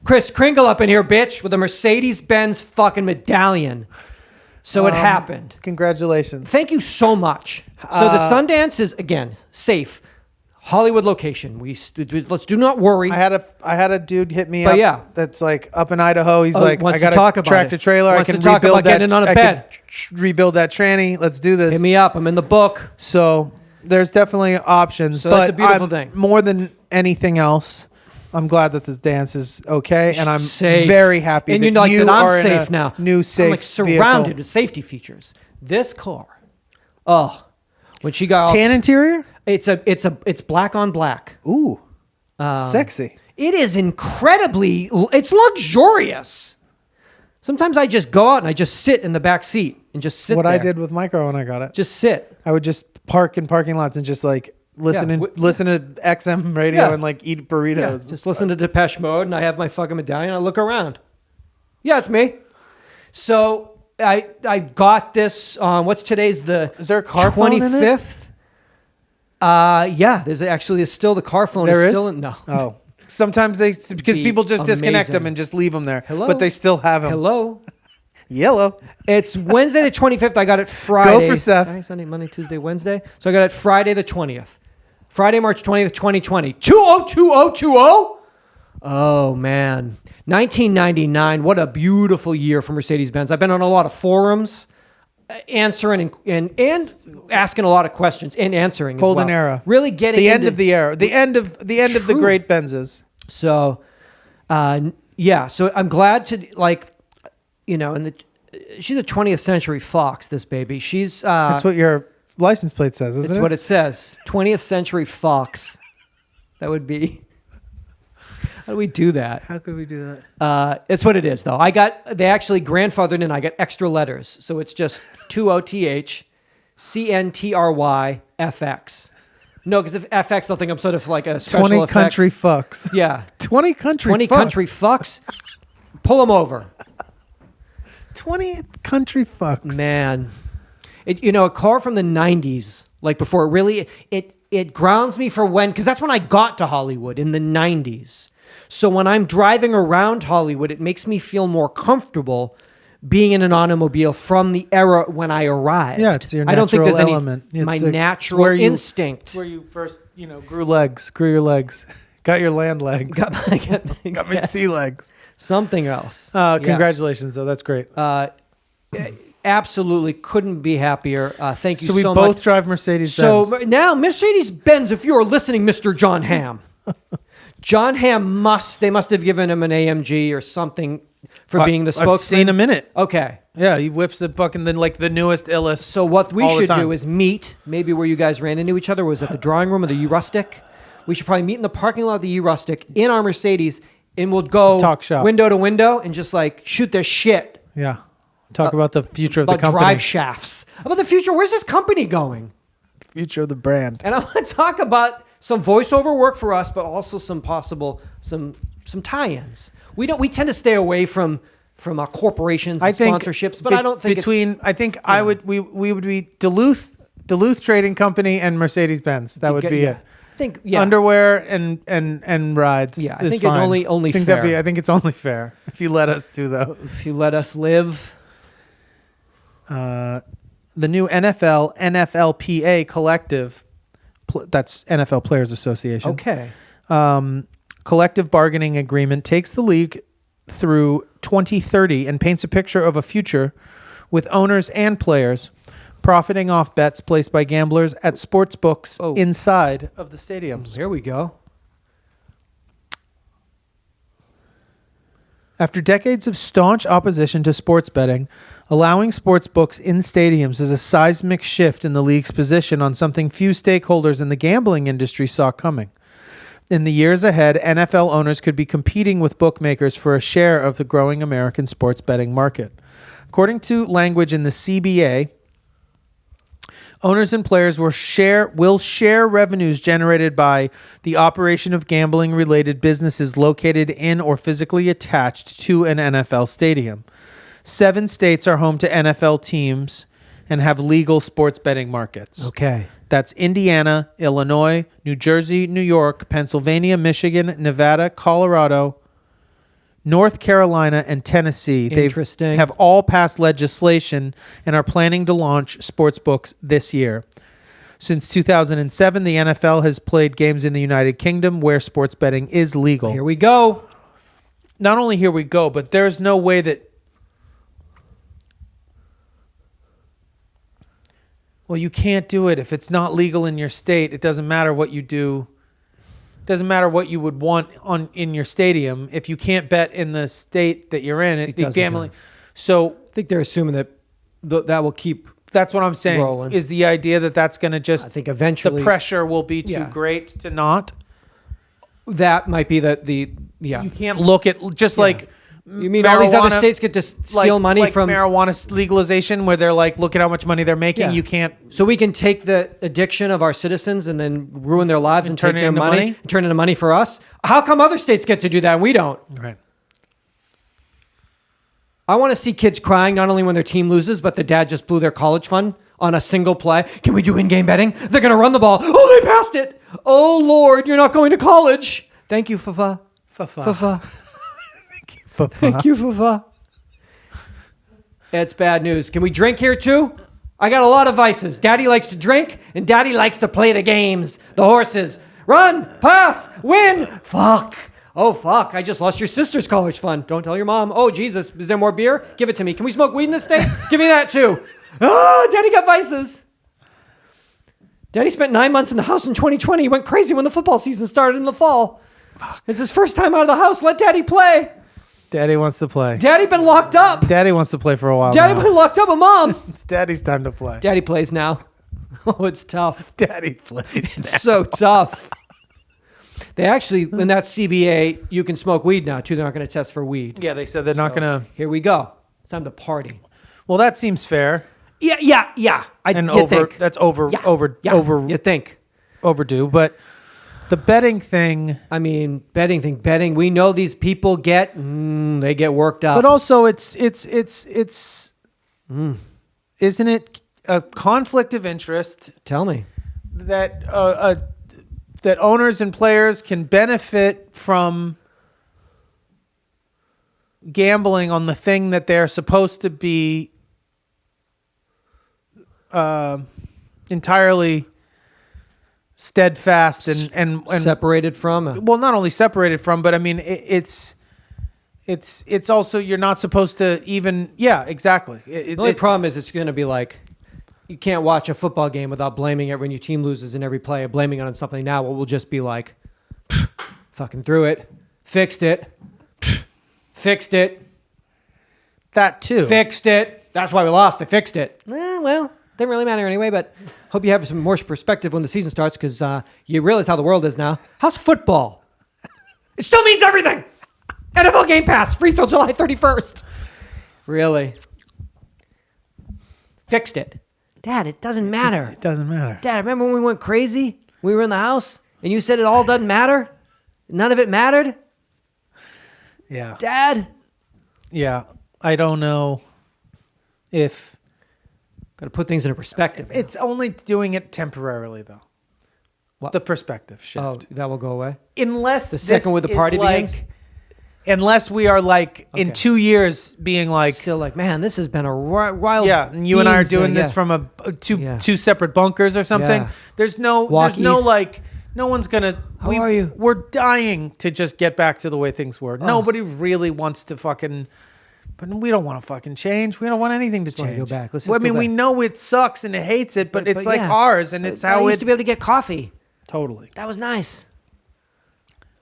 Chris Kringle up in here, bitch, with a Mercedes-Benz fucking medallion. So it happened. Congratulations. Thank you so much. So the Sundance is, again, safe. Hollywood location. Let's do not worry. I had a dude hit me up. Yeah. That's like up in Idaho. He's like, wants I got to talk a about tractor it. trailer. Wants I can to talk rebuild about that. getting on a I bed. can rebuild that tranny. Let's do this. Hit me up. I'm in the book. So there's definitely options. So but that's a beautiful thing. More than anything else, I'm glad that this dance is okay, and I'm safe. Very happy and that you know, like, you that I'm are in safe a now. new safe I'm like surrounded vehicle. with safety features. This car, when she got Tan interior. it's black on black. Ooh, sexy. It is incredibly. It's luxurious. Sometimes I just go out and I just sit in the back seat and just sit What there. I did with my car when I got it. Just sit. I would just park in parking lots and just like listen to XM radio and like eat burritos. Yeah, just listen to Depeche Mode, and I have my fucking medallion. I look around. Yeah, it's me. So I got this on what's today's the Is there a car phone in it? 25th. Yeah, there's still the car phone. There is? Still in, no. Oh. Sometimes because Be people just disconnect amazing. them and just leave them there. Hello? But they still have them. Hello. Yellow. It's Wednesday the 25th. I got it Friday. Go for Seth. Saturday, Sunday, Monday, Tuesday, Wednesday. So I got it Friday the 20th. Friday, March 20th, 2020. 202020? Oh, man. 1999. What a beautiful year for Mercedes-Benz. I've been on a lot of forums answering and asking a lot of questions and answering Golden as well. era. Really getting The into end of the era. The end of the great Benzes. So, yeah. So I'm glad to she's a 20th Century Fox. This baby. She's. That's what your license plate says, isn't it? It's what it says. 20th Century Fox. That would be. How do we do that? How could we do that? It's what it is, though. They actually grandfathered in. I got extra letters, so it's just 20th CNTRY-FX. No, because if FX, they'll think I'm sort of like a special 20 effects. country fucks. Yeah. 20 country country fucks. Pull them over. 20 country fucks. Man. A car from the 90s, like before, it grounds me for because that's when I got to Hollywood in the 90s. So when I'm driving around Hollywood, it makes me feel more comfortable being in an automobile from the era when I arrived. Yeah, it's your natural I don't think there's element. any my It's like natural instinct. Where you first, grew your legs. Got your land legs. Got my sea legs. Something else. Congratulations, though. That's great. Absolutely couldn't be happier. Thank you so much. So we both drive Mercedes-Benz. So now Mercedes-Benz, if you're listening, Mr. John Hamm. John Hamm they must have given him an AMG or something for being the spokesman. I've seen him in it. Okay. Yeah, he whips the fucking the newest, illest. So what we all the should time. do is meet, maybe where you guys ran into each other was at the drawing room of the U-Rustic. We should probably meet in the parking lot of the U-Rustic in our Mercedes, and we'll go Talk shop. window to window and just like shoot the shit. Yeah. Talk about the future of the About company. drive shafts. About the future. Where's this company going? Future of the brand. And I want to talk about some voiceover work for us, but also some possible some tie-ins. We tend to stay away from corporations and sponsorships, but I don't think we would be Duluth Trading Company and Mercedes-Benz. That would be it. I think underwear and rides. Yeah, I is think fine. it's only I think fair. I think it's only fair if you let us do those. If you let us live. The new NFLPA collective, that's NFL Players Association. Okay. Collective bargaining agreement takes the league through 2030 and paints a picture of a future with owners and players profiting off bets placed by gamblers at sports books inside of the stadiums. Here we go. After decades of staunch opposition to sports betting, allowing sports books in stadiums is a seismic shift in the league's position on something few stakeholders in the gambling industry saw coming. In the years ahead, NFL owners could be competing with bookmakers for a share of the growing American sports betting market. According to language in the CBA, owners and players will share revenues generated by the operation of gambling-related businesses located in or physically attached to an NFL stadium. 7 states are home to NFL teams and have legal sports betting markets. Okay. That's Indiana, Illinois, New Jersey, New York, Pennsylvania, Michigan, Nevada, Colorado, North Carolina, and Tennessee. Interesting. They have all passed legislation and are planning to launch sportsbooks this year. Since 2007, the NFL has played games in the United Kingdom where sports betting is legal. Here we go. Not only here we go, but there's no way that... Well, you can't do it. If it's not legal in your state, it doesn't matter what you do. It doesn't matter what you would want in your stadium. If you can't bet in the state that you're in, It doesn't gambling. count. So I think they're assuming that that will keep. that's what I'm saying. Rolling. Is the idea that that's going to just... I think eventually the pressure will be too great to not. that might be the You can't look at... Just like You mean all these other marijuana, states get to steal money like from marijuana legalization, where they're like, look at how much money they're making. Yeah. You can't. So we can take the addiction of our citizens and then ruin their lives and turn take it their into money, money? and turn it into money for us? How come other states get to do that and we don't? Right. I want to see kids crying not only when their team loses, but the dad just blew their college fund on a single play. Can we do in-game betting? They're going to run the ball. Oh, they passed it. Oh, Lord, you're not going to college. Thank you, Fafa. Fafa. Thank you, Fafa. It's bad news. Can we drink here too? I got a lot of vices. Daddy likes to drink, and Daddy likes to play the games. The horses. Run, pass, win. Fuck. Oh, fuck. I just lost your sister's college fund. Don't tell your mom. Oh, Jesus. Is there more beer? Give it to me. Can we smoke weed in this state? Give me that too. Oh, Daddy got vices. Daddy spent 9 months in the house in 2020. He went crazy when the football season started in the fall. It's his first time out of the house. Let Daddy play. Daddy wants to play. Daddy been locked up. Daddy wants to play for a while. Daddy now. been locked up with Mom. It's Daddy's time to play. Daddy plays now. Oh, it's tough. Daddy plays. It's so tough. They actually, in that CBA, you can smoke weed now, too. They're not going to test for weed. Yeah, they said they're not gonna. Here we go. It's time to party. Well, that seems fair. Yeah. And you think. that's over You think. overdue. But the betting thing. I mean, betting. We know these people they get worked up. But also, it's isn't it a conflict of interest Tell me. that that owners and players can benefit from gambling on the thing that they're supposed to be entirely steadfast and Separated from? well, not only separated from, but I mean it's also, you're not supposed to even exactly. The only problem is it's going to be like, you can't watch a football game without blaming it when your team loses in every play, or blaming it on something. Now we'll just be like, fucking threw it, fixed it, that too. fixed it. That's why we lost. They fixed it. Well, didn't really matter anyway, but hope you have some more perspective when the season starts, because you realize how the world is now. How's football? It still means everything. NFL Game Pass, free till July 31st. Really? Fixed it. Dad, it doesn't matter. It doesn't matter. Dad, remember when we went crazy? We were in the house, and you said it all doesn't matter? None of it mattered? Yeah. Dad? Yeah. I don't know if Got to put things into perspective. it's only doing it temporarily, though. What? The perspective shift. Oh, that will go away? Unless The second this with the is party like, begins? unless we are like in Okay. 2 years being like, Still like, man, this has been a wild. yeah, and you and I are beans, doing this yeah. from two Yeah. separate bunkers or something. Yeah. There's no Walkies. like, no one's gonna. How are you? We're dying to just get back to the way things were. Nobody really wants to fucking. But we don't want to fucking change. We don't want anything to wanna change. go back. Let's Well, I just mean, go we back. know it sucks and it hates it, but it's like yeah. ours, and it's I how used it. to be able to get coffee. Totally. That was nice.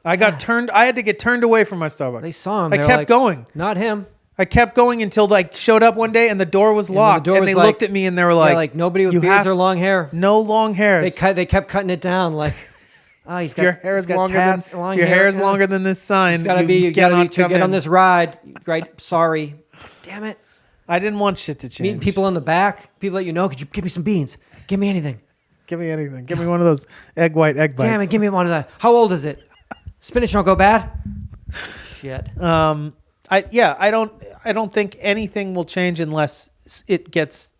I got turned. I had to get turned away from my Starbucks. They saw him. I They were kept like, going. Not him. I kept going until like showed up one day and the door was locked, door and was they like- looked at me and they were Yeah, like, nobody with "You beards have or long hair. no long hairs. They kept cutting it down. Like, oh, he's got Your hair he's is got longer tats, than long your hair is yeah. longer than this sign. It's gotta be. You gotta be cannot to come get on in." this ride. Right? Sorry. Damn it. I didn't want shit to change. Meeting people in the back. People that you know. Could you give me some beans? Give me anything. Give me anything. Give me one of those egg white egg bites. Damn it. Give me one of that. How old is it? Spinach don't go bad. Shit. I don't think anything will change unless it gets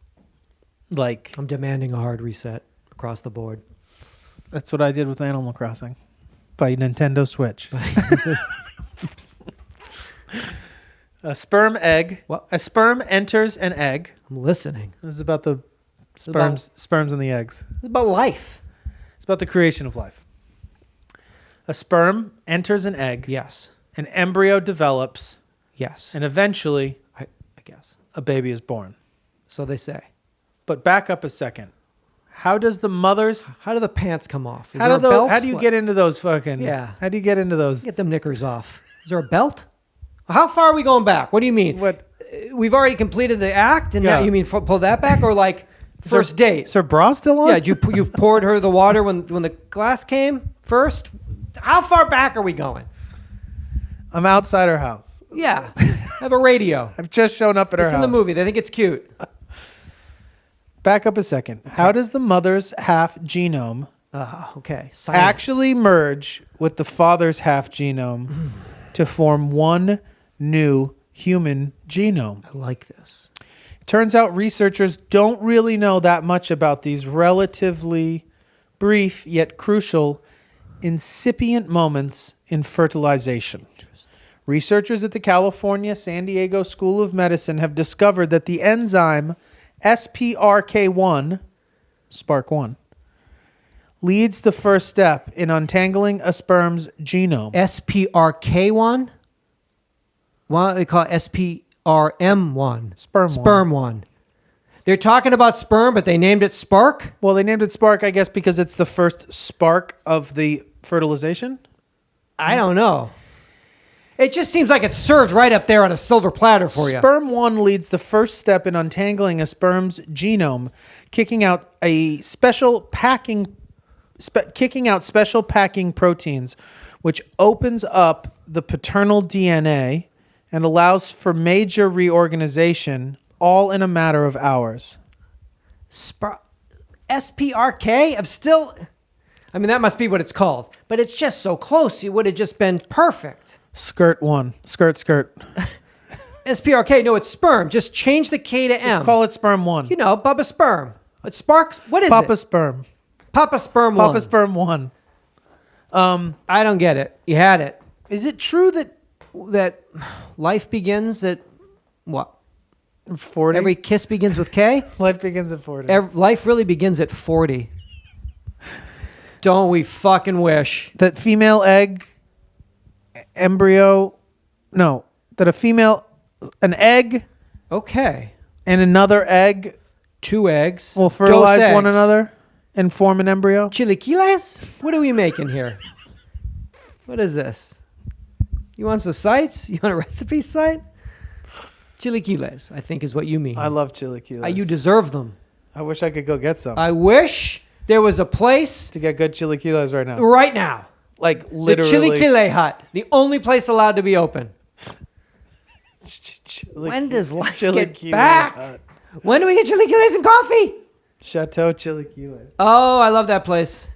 like. I'm demanding a hard reset across the board. That's what I did with Animal Crossing by Nintendo Switch. A sperm egg. What? A sperm enters an egg. I'm listening. This is about the about- sperms and the eggs. It's about life. It's about the creation of life. A sperm enters an egg. Yes. An embryo develops, Yes. and eventually I guess. a baby is born. So they say. But back up a second. How does the mother's How do the pants come off? Is how there do a belt? how do you What? get into those fucking Yeah. How do you get into those? Get them knickers off? Is there a belt? How far are we going back? What do you mean? What? We've already completed the act, and Yeah. now you mean pull that back, or like first date? Is her bra still on? Yeah, you poured her the water when the glass came first. How far back are we going? I'm outside her house. Yeah. Have a radio. I've just shown up at her It's house. in the movie. They think it's cute. Back up a second. How does the mother's half genome Okay. Science. actually merge with the father's half genome to form one new human genome? I like this. Turns out researchers don't really know that much about these relatively brief yet crucial incipient moments in fertilization. Researchers at the California San Diego School of Medicine have discovered that the enzyme SPRK1, SPARK1, leads the first step in untangling a sperm's genome. SPRK1? Why don't they call it SPRM1? Sperm 1. They're talking about sperm, but they named it Spark? Well, they named it Spark, I guess, because it's the first spark of the fertilization. I don't know. It just seems like it's served right up there on a silver platter for you. Sperm 1 leads the first step in untangling a sperm's genome, kicking out special packing proteins, which opens up the paternal DNA and allows for major reorganization, all in a matter of hours. SPRK? I mean, that must be what it's called. But it's just so close. It would have just been perfect. Skirt 1. Skirt. SPRK, no, it's sperm. Just change the K to M. Let's call it Sperm 1. You know, Bubba Sperm. It sparks. What is Papa it? Sperm. Papa Sperm 1. Papa Sperm 1. I don't get it. You had it. Is it true that Life begins at what? 40? Every kiss begins with K? Life begins at 40. Life really begins at 40. Don't we fucking wish? That female egg, embryo, no, that an egg Okay. and another egg 2 eggs. will fertilize Dos one eggs. another and form an embryo. Chilaquiles? What are we making here? What is this? You want some sites? You want a recipe site? Chilaquiles, I think is what you mean. I love chilaquiles. You deserve them. I wish I could go get some. I wish there was a place to get good chilaquiles right now. right now. Like The literally. Chilaquile Hut. The only place allowed to be open. When does life get Chilaquile back? Hut. When do we get chilaquiles and coffee? Chateau Chilaquile. Oh, I love that place.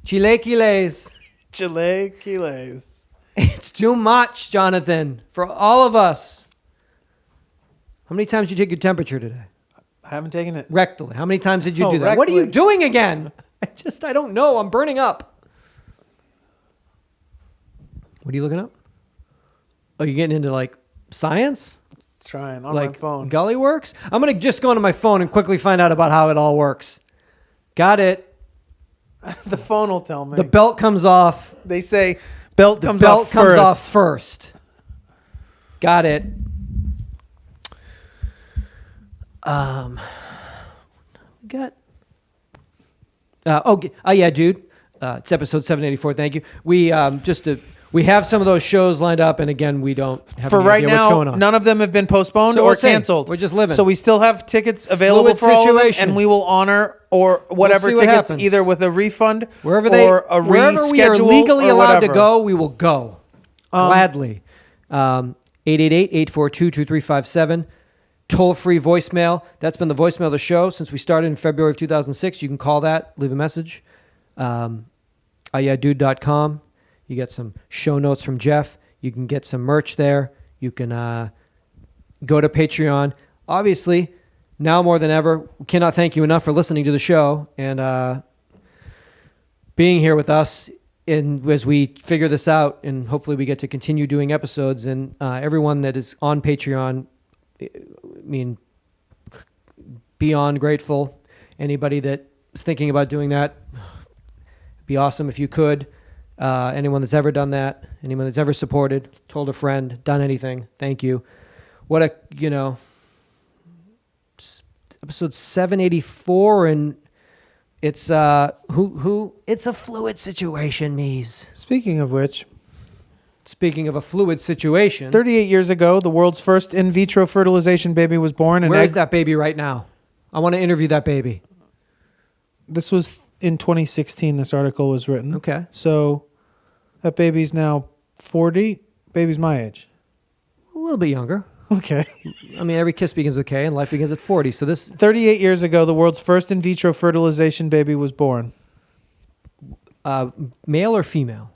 Chilaquiles. Chilaquiles. It's too much, Jonathan, for all of us. How many times did you take your temperature today? I haven't taken it. Rectally. How many times did you do that? rectally. What are you doing again? I don't know. I'm burning up. What are you looking up? Oh, you're getting into like science? Trying on Like my phone. Gully works? I'm going to just go onto my phone and quickly find out about how it all works. Got it. The phone will tell me. The belt comes off. They say belt comes Belt off comes first. off first. Got it. Got. Yeah, dude. It's episode 784. Thank you. We we have some of those shows lined up, and again, we don't have For any right idea what's going now, on. none of them have been postponed So or we'll see. canceled. We're just living. So we still have tickets available Fluid for all of them, situation. and we will honor or whatever see what tickets, happens. either with a refund Wherever or a wherever we are reschedule legally or allowed to whatever. go, we will go gladly. 888-842-2357. Toll-free voicemail. That's been the voicemail of the show since we started in February of 2006. You can call that, leave a message. UhhYeahDude.com. You get some show notes from Jeff. You can get some merch there. You can go to Patreon. Obviously, now more than ever, we cannot thank you enough for listening to the show and being here with us as we figure this out, and hopefully we get to continue doing episodes. And everyone that is on Patreon, I mean, beyond grateful. Anybody that is thinking about doing that, be awesome if you could. Anyone that's ever done that, anyone that's ever supported, told a friend, done anything, thank you. What a, episode 784, and it's it's a fluid situation, Mies. Speaking of which, Speaking of a fluid situation, 38 years ago, the world's first in vitro fertilization baby was born. where is that baby right now? I want to interview that baby. This was in 2016. This article was written. Okay. So that baby's now 40. Baby's my age. little bit younger. Okay. I mean, every kiss begins with K and life begins at 40. So this 38 years ago, the world's first in vitro fertilization baby was born. male or female?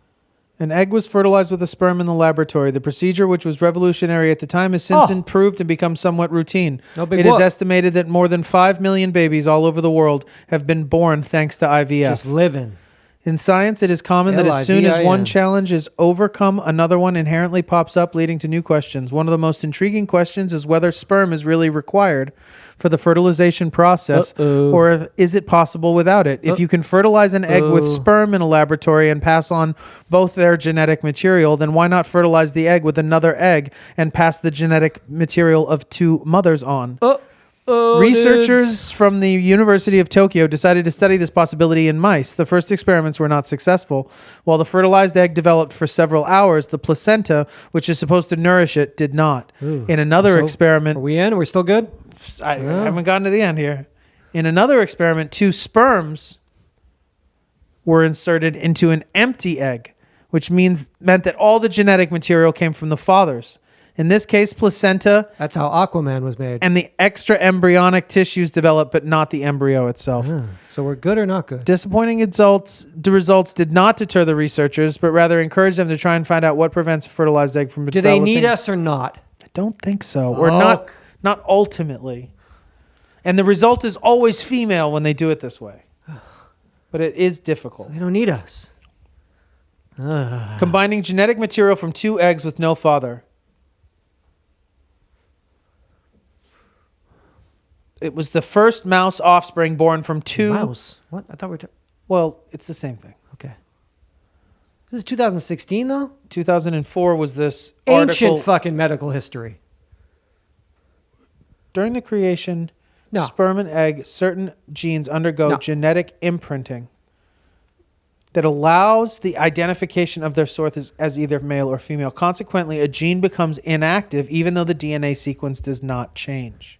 An egg was fertilized with a sperm in the laboratory. The procedure, which was revolutionary at the time, has since improved and become somewhat routine. No big It is whoop. estimated that more than 5 million babies all over the world have been born thanks to IVF. Just living. In science, it is common that as soon as one challenge is overcome, another one inherently pops up, leading to new questions. One of the most intriguing questions is whether sperm is really required for the fertilization process, or is it possible without it? If you can fertilize an egg with sperm in a laboratory and pass on both their genetic material, then why not fertilize the egg with another egg and pass the genetic material of two mothers on? Researchers from the University of Tokyo decided to study this possibility in mice. The first experiments were not successful. While the fertilized egg developed for several hours, the placenta, which is supposed to nourish it, did not. In another experiment... Are we in? We're still good? I haven't gotten to the end here. In another experiment, 2 sperms were inserted into an empty egg, which meant that all the genetic material came from the fathers. In this case, placenta. That's how Aquaman was made. And the extra embryonic tissues developed, but not the embryo itself. So we're good or not good? Disappointing results. The results did not deter the researchers, but rather encouraged them to try and find out what prevents a fertilized egg from developing. Do they need us or not? I don't think so, or not ultimately. And the result is always female when they do it this way. But it is difficult. So they don't need us. Combining genetic material from 2 eggs with no father. It was the first mouse offspring born from 2... Mouse? What? I thought we were... Well, it's the same thing. Okay. This is 2016, though? 2004 was this Ancient article. fucking medical history. During the creation, sperm and egg, certain genes undergo genetic imprinting that allows the identification of their source as either male or female. Consequently, a gene becomes inactive even though the DNA sequence does not change.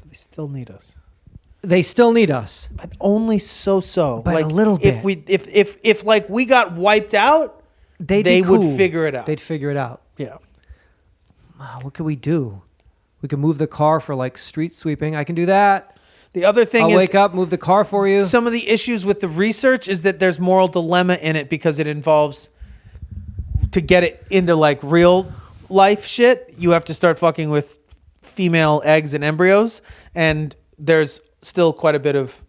They still need us. They still need us, but only so. By like a little bit. If like we got wiped out, they would figure it out. They'd figure it out. Yeah. What could we do? We could move the car for like street sweeping. I can do that. The other thing I'll wake up, move the car for you. Some of the issues with the research is that there's moral dilemma in it because it involves to get it into like real life shit. You have to start fucking with female eggs and embryos, and there's still quite a bit of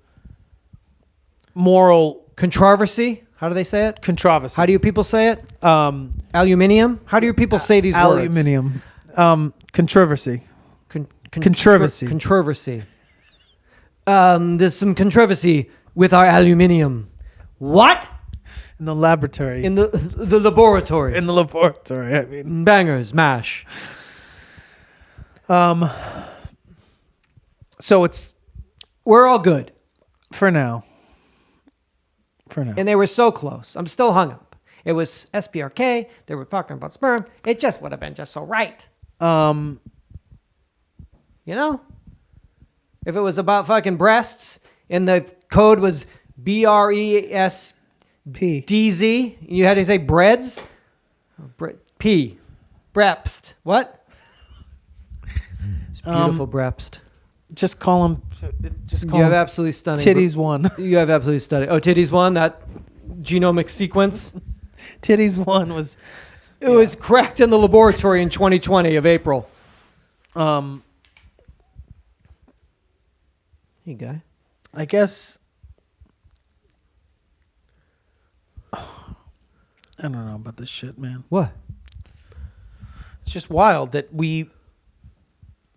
moral controversy. How do they say it? Controversy. How do you people say it? Aluminium. How do your people say these words? Aluminium. Controversy. Controversy. Controversy. There's some controversy with our aluminium. What? In the laboratory. In the laboratory. In the laboratory. I mean, bangers, mash. So we're all good for now. And they were so close. I'm still hung up. It was SPRK. They were talking about sperm. It just would have been just so right. You know, if it was about fucking breasts and the code was BRESDZ, you had to say breads. P. Brepst. What? Beautiful Brepst. Just call them. You have absolutely stunning. Titties 1. You have absolutely stunning. Oh, Titties 1, that genomic sequence. Titties 1 was. It was cracked in the laboratory in 2020 of April. Hey, guy. I guess. I don't know about this shit, man. What? It's just wild that we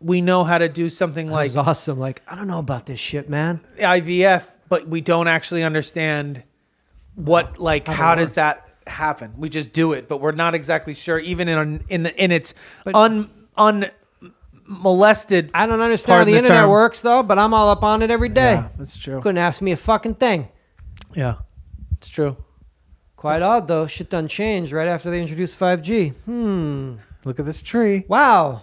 know how to do something like... That was awesome. Like, I don't know about this shit, man. IVF, but we don't actually understand what, like, how does that happen? We just do it, but we're not exactly sure, even in its unmolested. I don't understand how the internet works, though, but I'm all up on it every day. Yeah, that's true. Couldn't ask me a fucking thing. Yeah, it's true. Quite odd, though. Shit done changed right after they introduced 5G. Look at this tree. Wow.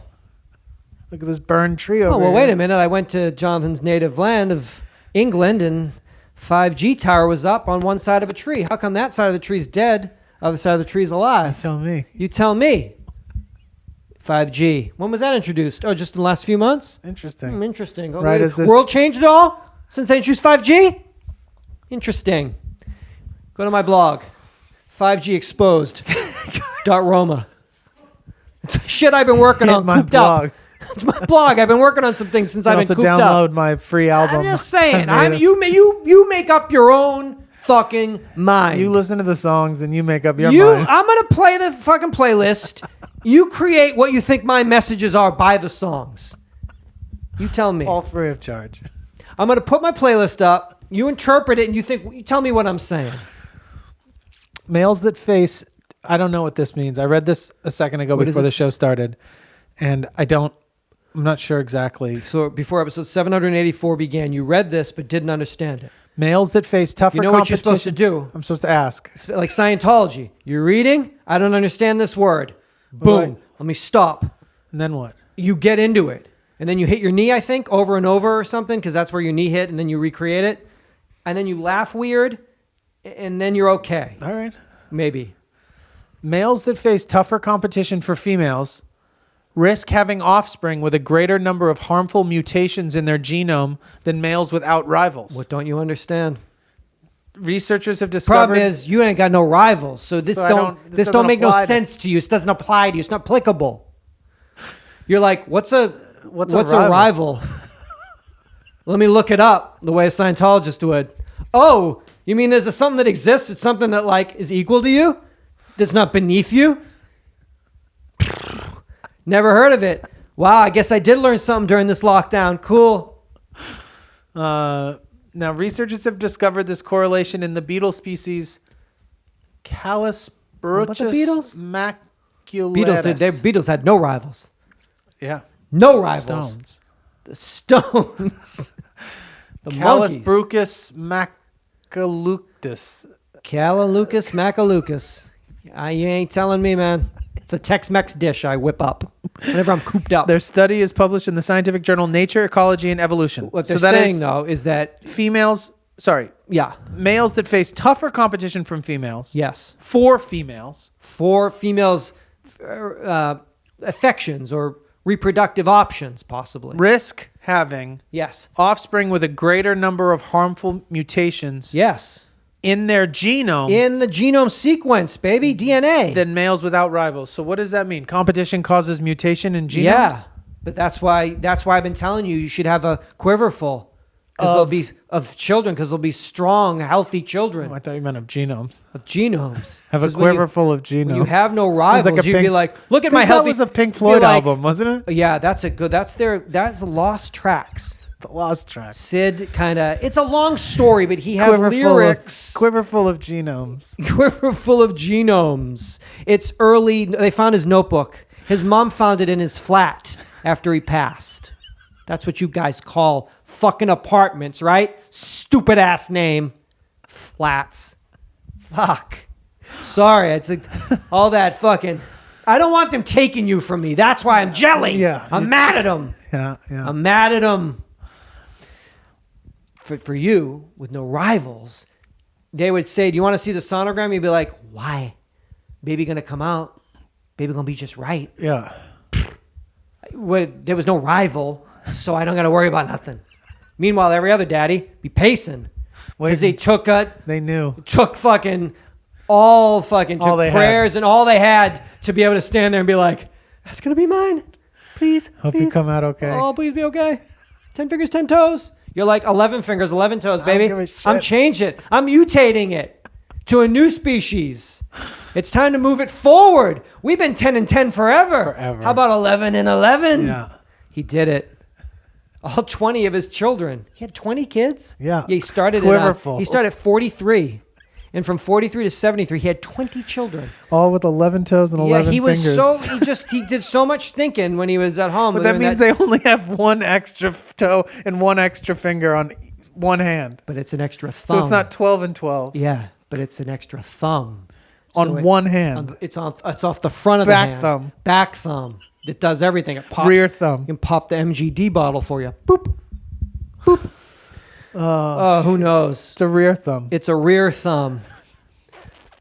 Look at this burned tree over here. Well, wait a minute. I went to Jonathan's native land of England, and 5G tower was up on one side of a tree. How come that side of the tree's dead, other side of the tree's alive? You tell me. You tell me. 5G. When was that introduced? Oh, just in the last few months? Interesting. Interesting. Oh, Right the as this- world changed at all since they introduced 5G? Interesting. Go to my blog, 5G Exposed. .Roma. It's shit I've been working Hit on. my Cooped blog. up. It's my blog. I've been working on some things since You I've can been also cooped download up. my free album. I'm just saying. I made You make up your own fucking mind. You listen to the songs and you make up your You, mind. I'm gonna play the fucking playlist. You create what you think my messages are by the songs. You tell me. All free of charge. I'm gonna put my playlist up. You interpret it, and you tell me what I'm saying. Males that face, I don't know what this means. I read this a second ago What is before the this? show started, and I'm not sure exactly. So before episode 784 began, you read this but didn't understand it. Males that face tougher You know what you're competition. supposed to do? I'm supposed to ask. It's like Scientology. You're reading. I don't understand this word. Boom. Right. Let me stop. And then what? You get into it. And then you hit your knee, I think, over and over or something, because that's where your knee hit, and then you recreate it. And then you laugh weird, and then you're okay. All right. Maybe. Males that face tougher competition for females risk having offspring with a greater number of harmful mutations in their genome than males without rivals. What don't you understand? Researchers have discovered. Problem is, you ain't got no rivals, so this So I don't this this doesn't don't make no apply to- sense to you. This doesn't apply to you. It's not applicable. You're like, what's a rival? Let me look it up the way a Scientologist would. Oh, you mean there's something that exists? It's something that like is equal to you? That's not beneath you? Never heard of it. Wow, I guess I did learn something during this lockdown. Cool. Now, researchers have discovered this correlation in the beetle species Calisbruchus about the beetles? maculatus. Beatles had no rivals. Yeah. No rivals. Stones. The stones. The monkeys. Calisbruchus macaluctus. Calalucas Macalucas. You ain't telling me, man. It's a Tex-Mex dish I whip up whenever I'm cooped up. Their study is published in the scientific journal Nature, Ecology, and Evolution. What they're that saying, is though, is that, males that face tougher competition from females. yes, For females. for females' affections or reproductive options, possibly. Risk having Yes. offspring with a greater number of harmful mutations Yes. in their genome In the genome sequence, baby, DNA. than males without rivals. So what does that mean? Competition causes mutation in genomes? Yeah. But that's why I've been telling you should have a quiver full of children, because there'll be strong, healthy children Oh, I thought you meant of genomes. of genomes. Have a 'Cause when you- quiver full of genomes. When you have no rivals, you'd be like, look at my That healthy. was a Pink you'd be Floyd like, album, wasn't it? Yeah, that's that's Lost Tracks. The Lost Track. Sid it's a long story, but he had Quiver lyrics. full of genomes. Quiver full of genomes. It's early. They found his notebook. His mom found it in his flat after he passed. That's what you guys call fucking apartments, right? Stupid ass name. Flats. Fuck. Sorry, it's like all that fucking. I don't want them taking you from me. That's why I'm jelly. Yeah. I'm mad at them. Yeah. I'm mad at them. For you, with no rivals, they would say, do you want to see the sonogram? You'd be like, why? Baby gonna come out. Baby gonna be just right. Yeah. There was no rival, so I don't gotta worry about nothing. Meanwhile, every other daddy be pacing. Because they They knew. took fucking all fucking All took they prayers and all they had to be able to stand there and be like, that's gonna be mine. Please. Hope please. you come out okay. Oh, please be okay. 10 fingers, 10 toes. You're like 11 fingers, 11 toes, I don't baby. give a shit. I'm changing it. I'm mutating it to a new species. It's time to move it forward. We've been 10 and 10 forever. How about 11 and 11? Yeah. He did it. All 20 of his children. He had 20 kids? Yeah. He started Quiverful. he started at 43. And from 43 to 73, he had 20 children. All with 11 toes and 11 he was fingers. he did so much thinking when he was at home. But that means they only have one extra toe and one extra finger on one hand. But it's an extra thumb. So it's not 12 and 12. Yeah, but it's an extra thumb. On one hand. It's off the front of Back the hand. thumb. Back thumb. It does everything. It pops. Rear thumb. You can pop the MGD bottle for you. Boop. Boop. Oh, who knows? It's a rear thumb. It's a rear thumb.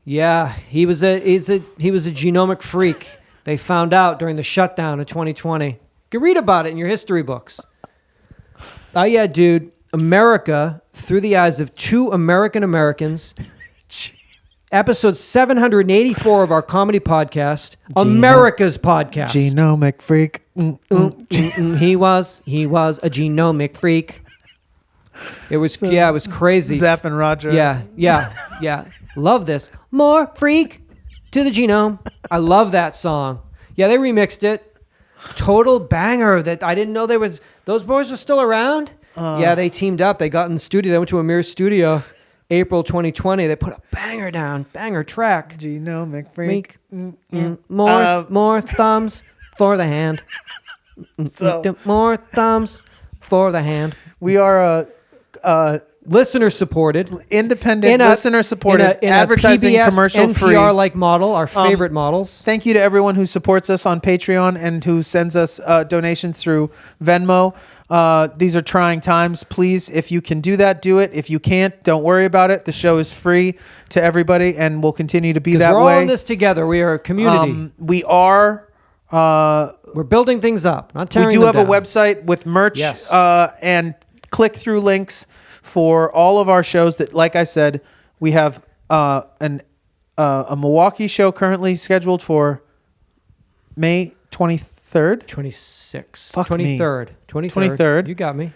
Yeah, he was a genomic freak. they found out during the shutdown of 2020. You can read about it in your history books. Yeah, dude. America through the eyes of two American Americans. Episode 784 of our comedy podcast, America's podcast. Genomic freak. He was a genomic freak. It was crazy. Zapp and Roger. Yeah. Love this. More freak to the genome. I love that song. Yeah, they remixed it. Total banger. That I didn't know those boys were still around. Yeah, they teamed up. They got in the studio. They went to Amir's studio, April 2020. They put a banger down, banger track. Genomic freak. More thumbs for the hand. More thumbs for the hand. We are listener supported, independent, listener supported, advertising PBS, commercial free. NPR-like model, our favorite models. Thank you to everyone who supports us on Patreon and who sends us donations through Venmo. These are trying times. Please, if you can do that, do it. If you can't, don't worry about it. The show is free to everybody and will continue to be that way. We're all in this together. We are a community. We are. We're building things up, not tearing We do them have down. a website with merch Yes. and click-through links for all of our shows that, like I said, we have a Milwaukee show currently scheduled for May 23rd. 26th. Fuck me. 23rd. 23rd. You got me.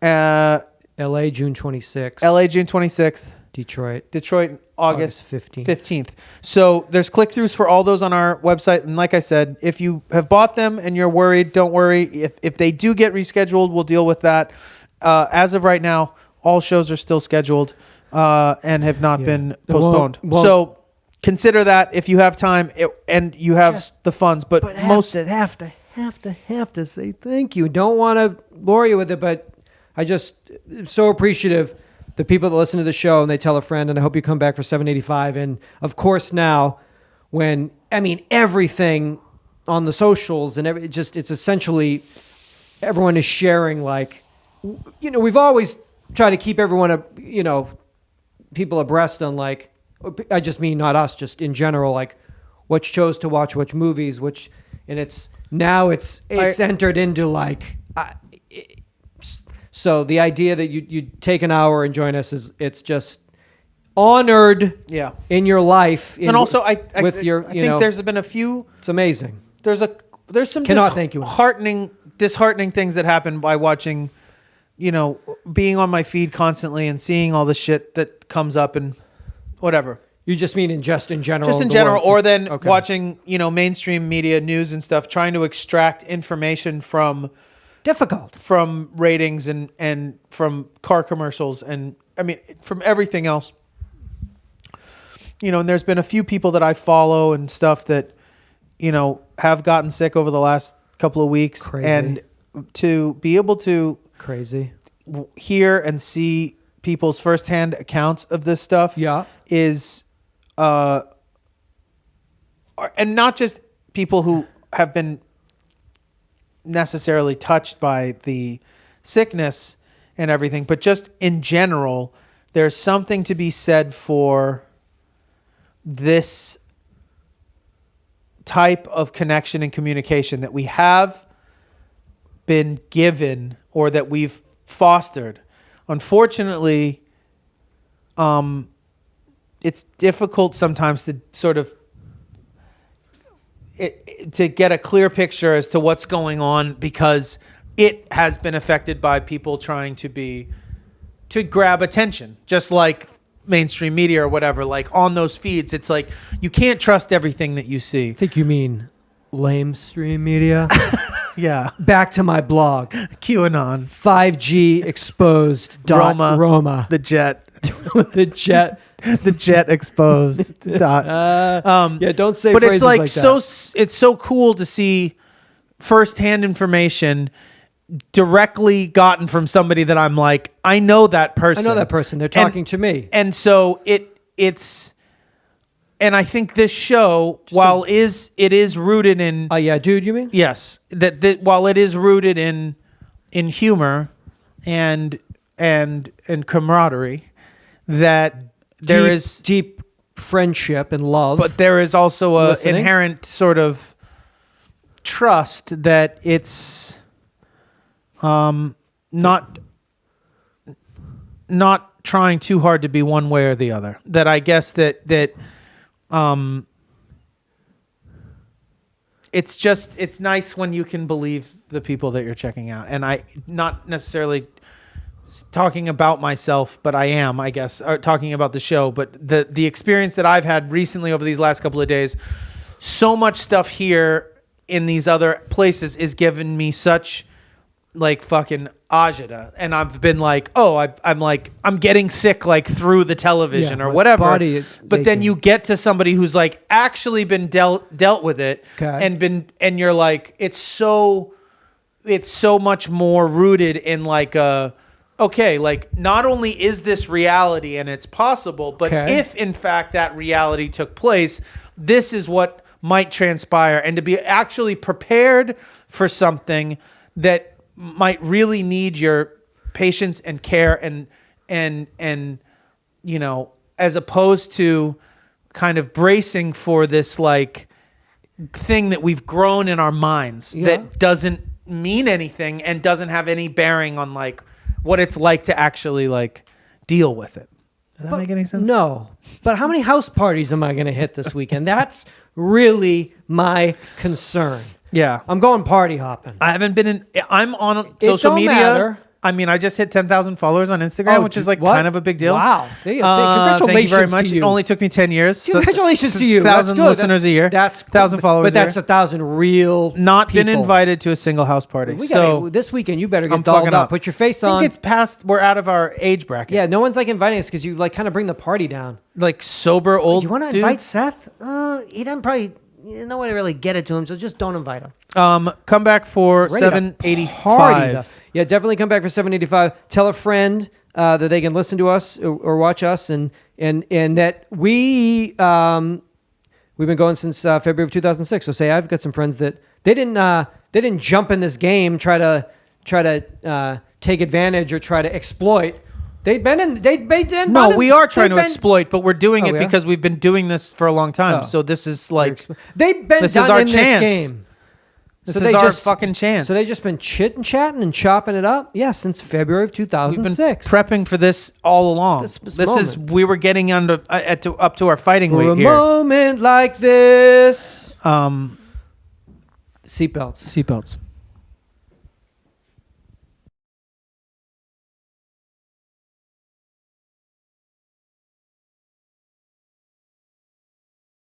LA, June 26th. LA, June 26th. Detroit, August 15th. 15th. So there's click-throughs for all those on our website. And like I said, if you have bought them and you're worried, don't worry. If they do get rescheduled, we'll deal with that. As of right now, all shows are still scheduled and have not been postponed. So consider that if you have time and you have the funds. But most have to say thank you. Don't want to bore you with it, but I just am so appreciative. The people that listen to the show and they tell a friend, and I hope you come back for 785. And of course, now everything on the socials and it's essentially everyone is sharing. Like, we've always tried to keep everyone, people abreast on, like, I just mean not us, just in general, like what shows to watch, which movies, and it's entered into like. So the idea that you take an hour and join us it's just honored in your life. And also I think know, there's been a few. It's amazing. There's some thank you disheartening things that happen by watching, being on my feed constantly and seeing all the shit that comes up and whatever. You just mean in general? Just in general, or then watching, mainstream media, news and stuff, trying to extract information from ratings and from car commercials and from everything else. And there's been a few people that I follow and stuff that, have gotten sick over the last couple of weeks. Crazy. And to be able to hear and see people's firsthand accounts of this stuff is, and not just people who have been necessarily touched by the sickness and everything, but just in general, there's something to be said for this type of connection and communication that we have been given or that we've fostered. Unfortunately, it's difficult sometimes to sort of to get a clear picture as to what's going on, because it has been affected by people trying to grab attention, just like mainstream media or whatever. Like on those feeds, it's like you can't trust everything that you see. I think you mean lamestream media. Yeah. Back to my blog. QAnon. 5G exposed. Roma. The jet. The jet. The jet exposed. Don't say. But it's like that. it's so cool to see firsthand information directly gotten from somebody that I'm like, I know that person. They're talking to me. And so it's. And I think this show, while it is rooted in, dude, you mean? Yes, that while it is rooted in humor and camaraderie, that there is deep friendship and love, but there is also a listening. inherent sort of trust that it's not trying too hard to be one way or the other. That I guess that it's nice when you can believe the people that you're checking out. And I not necessarily talking about myself, but I am, I guess, or talking about the show. But the experience that I've had recently over these last couple of days, so much stuff here in these other places is giving me such like fucking agita, and I've been like, I'm getting sick like through the television or whatever. But then you get to somebody who's like actually been dealt with it, and you're like, it's so much more rooted in like like not only is this reality and it's possible, but if in fact that reality took place, this is what might transpire, and to be actually prepared for something that might really need your patience and care and you know, as opposed to kind of bracing for this like thing that we've grown in our minds that doesn't mean anything and doesn't have any bearing on like what it's like to actually like deal with it. Does that make any sense? No. But how many house parties am I going to hit this weekend? That's really my concern. Yeah. I'm going party hopping. I'm on social media. Matter. I mean, I just hit 10,000 followers on Instagram, which is like kind of a big deal. Wow. Congratulations thank you very much. to you. It only took me 10 years. Congratulations to you. 1,000 listeners a year. That's 1,000 followers But that's 1,000 real Not people. been invited to a single house party. This weekend, you better get I'm dolled fucking up. up. Put your face I on. think it's past, we're out of our age bracket. Yeah, no one's like inviting us because you like kind of bring the party down. Like sober old You want to dudes? invite Seth? He doesn't probably... No one to really get it to him, so just don't invite him. Come back for Ready to 785. Yeah, definitely come back for 785. Tell a friend that they can listen to us or watch us, and that we've been going since February of 2006. So say I've got some friends that they didn't jump in this game, try to take advantage or try to exploit. No, we are trying to exploit, but we're doing it because we've been doing this for a long time. Oh. So this is like they've been this done is our in chance. this game. This is our fucking chance. So they just been chatting and chopping it up. Yeah, since February of 2006. We've been prepping for this all along. We were getting up to our fighting weight here. For a moment like this. Seatbelts.